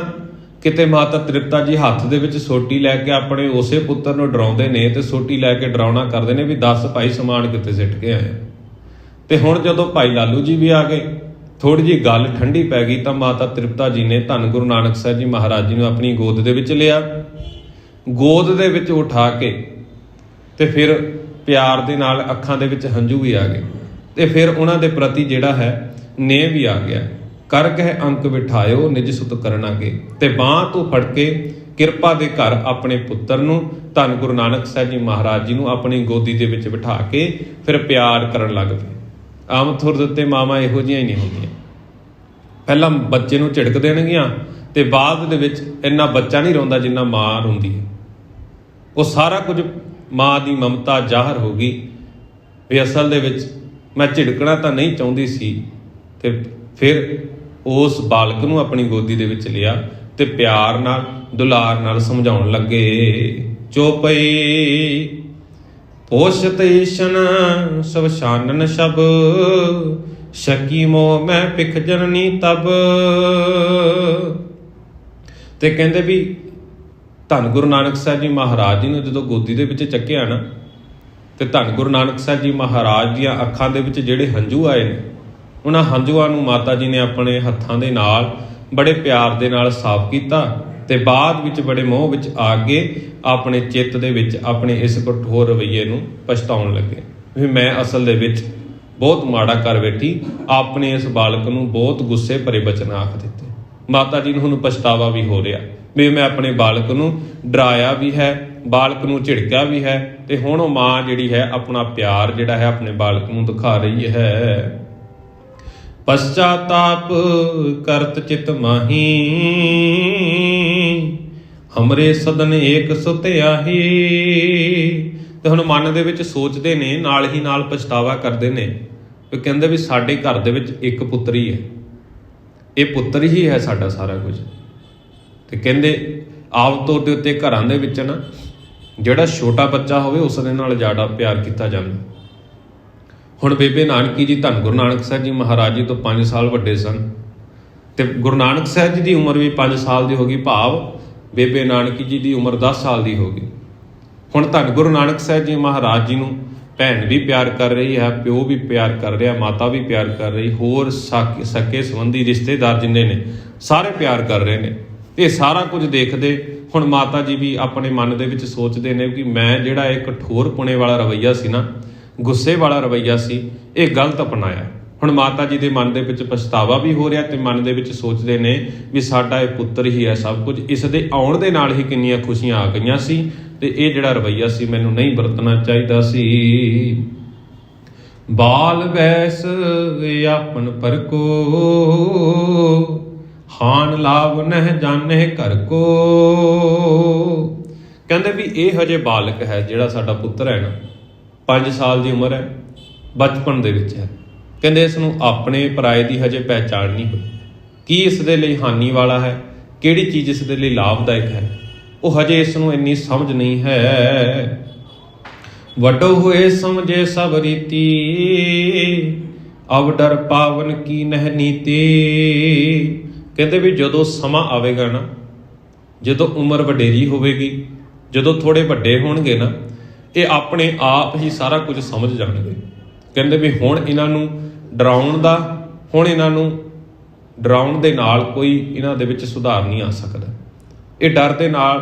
ਕਿਤੇ ਮਾਤਾ ਤ੍ਰਿਪਤਾ ਜੀ ਹੱਥ ਦੇ ਵਿੱਚ ਸੋਟੀ ਲੈ ਕੇ ਆਪਣੇ ਉਸੇ ਪੁੱਤਰ ਨੂੰ ਡਰਾਉਂਦੇ ਨੇ ਤੇ ਸੋਟੀ ਲੈ ਕੇ ਡਰਾਉਣਾ ਕਰਦੇ ਨੇ ਵੀ ਦੱਸ ਭਾਈ ਸਮਾਨ ਕਿੱਥੇ ਸਿੱਟ ਕੇ ਆਇਆ। ਤੇ ਹੁਣ ਜਦੋਂ ਭਾਈ ਲਾਲੂ ਜੀ ਵੀ ਆ ਗਏ, ਥੋੜੀ ਜਿਹੀ ਗੱਲ ਠੰਡੀ ਪੈ ਗਈ ਤਾਂ ਮਾਤਾ ਤ੍ਰਿਪਤਾ ਜੀ ਨੇ ਧੰਨ ਗੁਰੂ ਨਾਨਕ ਸਾਹਿਬ ਜੀ ਮਹਾਰਾਜ ਜੀ ਨੂੰ ਆਪਣੀ ਗੋਦ ਦੇ ਵਿੱਚ ਲਿਆ, ਗੋਦ ਦੇ ਵਿੱਚ ਉਠਾ ਕੇ ਤੇ ਫਿਰ ਪਿਆਰ ਦੇ ਨਾਲ ਅੱਖਾਂ ਦੇ ਵਿੱਚ ਹੰਝੂ ਵੀ ਆ ਗਏ ਤੇ ਫਿਰ ਉਹਨਾਂ ਦੇ ਪ੍ਰਤੀ ਜਿਹੜਾ ਹੈ ਨੇਹ ਵੀ ਆ ਗਿਆ। ਕਰ ਗਏ ਅੰਕ ਬਿਠਾਇਓ ਨਿਜ ਸੁਤ ਕਰਨਾ ਗੇ, ਤੇ ਬਾਂਹ ਤੋਂ ਫੜ ਕੇ ਕਿਰਪਾ ਦੇ ਘਰ ਆਪਣੇ ਪੁੱਤਰ ਨੂੰ ਧੰਨ ਗੁਰੂ ਨਾਨਕ ਸਾਹਿਬ ਜੀ ਮਹਾਰਾਜ ਜੀ ਨੂੰ ਆਪਣੀ ਗੋਦੀ ਦੇ ਵਿੱਚ ਬਿਠਾ ਕੇ ਫਿਰ ਪਿਆਰ ਕਰਨ ਲੱਗ ਪਏ। ਆਮ ਤੌਰ ਦੇ ਉੱਤੇ ਮਾਵਾਂ ਇਹੋ ਜਿਹੀਆਂ ਹੀ ਨਹੀਂ ਹੁੰਦੀਆਂ, ਪਹਿਲਾਂ ਬੱਚੇ ਨੂੰ ਝਿੜਕ ਦੇਣਗੀਆਂ ਤੇ ਬਾਅਦ ਦੇ ਵਿੱਚ ਇੰਨਾ ਬੱਚਾ ਨਹੀਂ ਰੋਂਦਾ ਜਿੰਨਾ ਮਾਂ ਰੋਂਦੀ ਹੈ। ਉਹ ਸਾਰਾ ਕੁਝ ਮਾਂ ਦੀ ਮਮਤਾ ਜ਼ਾਹਰ ਹੋ ਗਈ ਵੀ ਅਸਲ ਦੇ ਵਿੱਚ ਮੈਂ ਝਿੜਕਣਾ ਤਾਂ ਨਹੀਂ ਚਾਹੁੰਦੀ ਸੀ। ਤੇ ਫਿਰ ਉਸ ਬਾਲਕ ਨੂੰ ਆਪਣੀ ਗੋਦੀ ਦੇ ਵਿੱਚ ਲਿਆ ਤੇ ਪਿਆਰ ਨਾਲ ਦੁਲਾਰ ਨਾਲ ਸਮਝਾਉਣ ਲੱਗੇ। ਚੋਪਈ ਪੋਸ਼ਤ ਈਸ਼ਨ ਸਭ ਸ਼ਾਨਨ ਸ਼ਬ, ਸ਼ਕੀ ਮੋਹ ਮੈਂ ਪਿਖ ਜਨਨੀ ਤਬ। ਤੇ ਕਹਿੰਦੇ ਵੀ ਧੰਨ ਗੁਰੂ ਨਾਨਕ ਸਾਹਿਬ ਜੀ ਮਹਾਰਾਜ ਜੀ ਨੂੰ ਜਦੋਂ ਗੋਦੀ ਦੇ ਵਿੱਚ ਚੱਕਿਆ ਨਾ ਤੇ ਧੰਨ ਗੁਰੂ ਨਾਨਕ ਸਾਹਿਬ ਜੀ ਮਹਾਰਾਜ ਦੀਆਂ ਅੱਖਾਂ ਦੇ ਵਿੱਚ ਜਿਹੜੇ ਹੰਝੂ ਆਏ ਨੇ, ਉਹਨਾਂ ਹੰਝੂਆਂ ਨੂੰ ਮਾਤਾ ਜੀ ਨੇ ਆਪਣੇ ਹੱਥਾਂ ਦੇ ਨਾਲ ਬੜੇ ਪਿਆਰ ਦੇ ਨਾਲ ਸਾਫ਼ ਕੀਤਾ ਤੇ ਬਾਅਦ ਵਿੱਚ ਬੜੇ ਮੋਹ ਵਿੱਚ ਆ ਕੇ ਆਪਣੇ ਚਿੱਤ ਦੇ ਵਿੱਚ ਆਪਣੇ ਇਸ ਕਠੋਰ ਰਵੱਈਏ ਨੂੰ ਪਛਤਾਉਣ ਲੱਗੇ ਵੀ ਮੈਂ ਅਸਲ ਦੇ ਵਿੱਚ ਬਹੁਤ ਮਾੜਾ ਕਰ ਬੈਠੀ, ਆਪਣੇ ਇਸ ਬਾਲਕ ਨੂੰ ਬਹੁਤ ਗੁੱਸੇ ਭਰੇ ਬਚਨ ਆਖ ਦਿੱਤੇ। ਮਾਤਾ ਜੀ ਨੂੰ ਹੁਣ ਪਛਤਾਵਾ ਵੀ ਹੋ ਰਿਹਾ ਵੀ ਮੈਂ ਆਪਣੇ ਬਾਲਕ ਨੂੰ ਡਰਾਇਆ ਵੀ ਹੈ, ਬਾਲਕ ਨੂੰ ਝਿੜਕਿਆ ਵੀ ਹੈ ਤੇ ਹੁਣ ਉਹ ਮਾਂ ਜਿਹੜੀ ਹੈ ਆਪਣਾ ਪਿਆਰ ਜਿਹੜਾ ਹੈ ਆਪਣੇ ਬਾਲਕ ਨੂੰ ਦਿਖਾ ਰਹੀ ਹੈ। ਪਛਤਾਤਾਪ ਕਰਤ ਚਿਤ ਮਾਹੀ, ਹਮਰੇ ਸਦਨ ਏਕ ਸੁਤ ਆਹੀ। ਤੇ ਹੁਣ ਮਨ ਦੇ ਵਿੱਚ ਸੋਚਦੇ ਨੇ, ਨਾਲ ਹੀ ਨਾਲ ਪਛਤਾਵਾ ਕਰਦੇ ਨੇ ਵੀ ਕਹਿੰਦੇ ਵੀ ਸਾਡੇ ਘਰ ਦੇ ਵਿੱਚ ਇੱਕ ਪੁੱਤਰ ਹੀ ਹੈ, ਇਹ ਪੁੱਤਰ ਹੀ ਹੈ ਸਾਡਾ ਸਾਰਾ ਕੁਝ। ਤੇ ਕਹਿੰਦੇ ਆਮ ਤੌਰ ਦੇ ਉੱਤੇ ਘਰਾਂ ਦੇ ਵਿੱਚ ਨਾ ਜਿਹੜਾ ਛੋਟਾ ਬੱਚਾ ਹੋਵੇ ਉਸ ਦੇ ਨਾਲ ਜ਼ਿਆਦਾ ਪਿਆਰ ਕੀਤਾ ਜਾਂਦਾ। ਹੁਣ ਬੇਬੇ ਨਾਨਕੀ ਜੀ ਧੰਨ ਗੁਰੂ ਨਾਨਕ ਸਾਹਿਬ ਜੀ ਮਹਾਰਾਜ ਜੀ ਤੋਂ 5 ਸਾਲ ਵੱਡੇ ਸਨ ਤੇ ਗੁਰੂ ਨਾਨਕ ਸਾਹਿਬ ਜੀ ਦੀ ਉਮਰ ਵੀ 5 ਸਾਲ ਦੀ ਹੋ ਗਈ, ਭਾਵ ਬੇਬੇ ਨਾਨਕੀ ਜੀ ਦੀ ਉਮਰ 10 ਸਾਲ ਦੀ ਹੋ ਗਈ। ਹੁਣ ਧੰਨ ਗੁਰੂ ਨਾਨਕ ਸਾਹਿਬ ਜੀ ਮਹਾਰਾਜ ਜੀ ਨੂੰ ਭੈਣ ਵੀ ਪਿਆਰ ਕਰ ਰਹੀ ਹੈ, ਪਿਓ ਵੀ ਪਿਆਰ ਕਰ ਰਿਹਾ, ਮਾਤਾ ਵੀ ਪਿਆਰ ਕਰ ਰਹੀ, ਹੋਰ ਸਕੇ ਸੰਬੰਧੀ ਰਿਸ਼ਤੇਦਾਰ ਜਿੰਨੇ ਨੇ ਸਾਰੇ ਪਿਆਰ ਕਰ ਰਹੇ ਨੇ। ਇਹ ਸਾਰਾ ਕੁਝ ਦੇਖਦੇ ਹੁਣ ਮਾਤਾ ਜੀ ਵੀ ਆਪਣੇ ਮਨ ਦੇ ਵਿੱਚ ਸੋਚਦੇ ਨੇ ਕਿ ਮੈਂ ਜਿਹੜਾ ਇਹ ਕਠੋਰ ਪੁਣੇ ਵਾਲਾ ਰਵੱਈਆ ਸੀ ਨਾ, ਗੁੱਸੇ ਵਾਲਾ ਰਵੱਈਆ ਸੀ, ਇਹ ਗਲਤ ਅਪਣਾਇਆ। ਹੁਣ ਮਾਤਾ ਜੀ ਦੇ ਮਨ ਦੇ ਵਿੱਚ ਪਛਤਾਵਾ ਵੀ ਹੋ ਰਿਹਾ ਤੇ ਮਨ ਦੇ ਵਿੱਚ ਸੋਚਦੇ ਨੇ ਵੀ ਸਾਡਾ ਇਹ ਪੁੱਤਰ ਹੀ ਹੈ ਸਭ ਕੁਝ, ਇਸ ਦੇ ਆਉਣ ਦੇ ਨਾਲ ਹੀ ਕਿੰਨੀਆਂ ਖੁਸ਼ੀਆਂ ਆ ਗਈਆਂ ਸੀ ਤੇ ਇਹ ਜਿਹੜਾ ਰਵੱਈਆ ਸੀ ਮੈਨੂੰ ਨਹੀਂ ਵਰਤਣਾ ਚਾਹੀਦਾ ਸੀ। ਬਾਲ ਵੈਸ ਆਪਨ ਪਰ ਕੋ, ਹਾਨ ਲਾਭ ਨਹਿ ਜਾਣਹਿ ਘਰ ਕੋ। ਕਹਿੰਦੇ ਵੀ ਇਹ ਹਜੇ ਬਾਲਕ ਹੈ, ਜਿਹੜਾ ਸਾਡਾ ਪੁੱਤਰ ਹੈ ਨਾ, 5 ਸਾਲ ਦੀ ਉਮਰ ਹੈ, ਬਚਪਨ ਦੇ ਵਿੱਚ ਹੈ। ਕਹਿੰਦੇ ਇਸ ਨੂੰ ਆਪਣੇ ਪਰਾਏ ਦੀ ਹਜੇ ਪਹਿਚਾਣ ਨਹੀਂ ਹੋਈ। ਕੀ ਇਸ ਦੇ ਲਈ ਹਾਨੀ ਵਾਲਾ ਹੈ, ਕਿਹੜੀ ਚੀਜ਼ ਇਸ ਦੇ ਲਈ ਲਾਭਦਾਇਕ ਹੈ, ਉਹ ਹਜੇ ਇਸ ਨੂੰ ਇੰਨੀ ਸਮਝ ਨਹੀਂ ਹੈ। ਵੱਡੋ ਹੋਏ ਸਮਝੇ ਸਭ ਰੀਤੀ, ਅਵ ਡਰ ਪਾਵਨ ਕੀ ਨਹਿ ਨੀਤੀ। ਕਹਿੰਦੇ ਵੀ ਜਦੋਂ ਸਮਾਂ ਆਵੇਗਾ ਨਾ, ਜਦੋਂ ਉਮਰ ਵਡੇਰੀ ਹੋਵੇਗੀ, ਜਦੋਂ ਥੋੜੇ ਵੱਡੇ ਹੋਣਗੇ ਨਾ, ਇਹ ਆਪਣੇ ਆਪ ਹੀ ਸਾਰਾ ਕੁਝ ਸਮਝ ਜਾਣਗੇ। ਕਹਿੰਦੇ ਵੀ ਹੁਣ ਇਹਨਾਂ ਨੂੰ ਡਰਾਉਣ ਦੇ ਨਾਲ ਕੋਈ ਇਹਨਾਂ ਦੇ ਵਿੱਚ ਸੁਧਾਰ ਨਹੀਂ ਆ ਸਕਦਾ। ਇਹ ਡਰ ਦੇ ਨਾਲ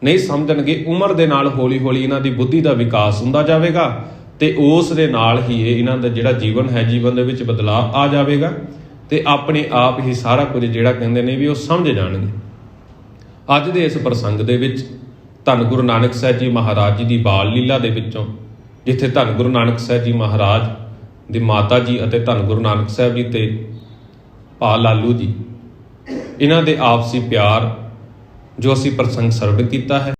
ਨਹੀਂ ਸਮਝਣਗੇ। ਉਮਰ ਦੇ ਨਾਲ ਹੌਲੀ ਹੌਲੀ ਇਹਨਾਂ ਦੀ ਬੁੱਧੀ ਦਾ ਵਿਕਾਸ ਹੁੰਦਾ ਜਾਵੇਗਾ ਤੇ ਉਸ ਦੇ ਨਾਲ ਹੀ ਇਹਨਾਂ ਦਾ ਜਿਹੜਾ ਜੀਵਨ ਹੈ, ਜੀਵਨ ਦੇ ਵਿੱਚ ਬਦਲਾਅ ਆ ਜਾਵੇਗਾ ਤੇ ਆਪਣੇ ਆਪ ਹੀ ਸਾਰਾ ਕੁਝ ਜਿਹੜਾ ਕਹਿੰਦੇ ਨੇ ਵੀ ਉਹ ਸਮਝ ਜਾਣਗੇ। ਅੱਜ ਦੇ ਇਸ ਪ੍ਰਸੰਗ ਦੇ ਵਿੱਚ ਧੰਨ ਗੁਰੂ ਨਾਨਕ ਸਾਹਿਬ ਜੀ ਮਹਾਰਾਜ ਜੀ ਦੀ ਬਾਲ ਲੀਲਾ ਦੇ ਵਿੱਚੋਂ, ਜਿੱਥੇ ਧੰਨ ਗੁਰੂ ਨਾਨਕ ਸਾਹਿਬ ਜੀ ਮਹਾਰਾਜ ਦੀ ਮਾਤਾ ਜੀ ਅਤੇ ਧੰਨ ਗੁਰੂ ਨਾਨਕ ਸਾਹਿਬ ਜੀ ਤੇ ਭਾ ਲਾਲੂ ਜੀ, ਇਹਨਾਂ ਦੇ ਆਪਸੀ ਪਿਆਰ ਜੋ ਅਸੀਂ ਪ੍ਰਸੰਗ ਸਰਵਣ ਕੀਤਾ ਹੈ,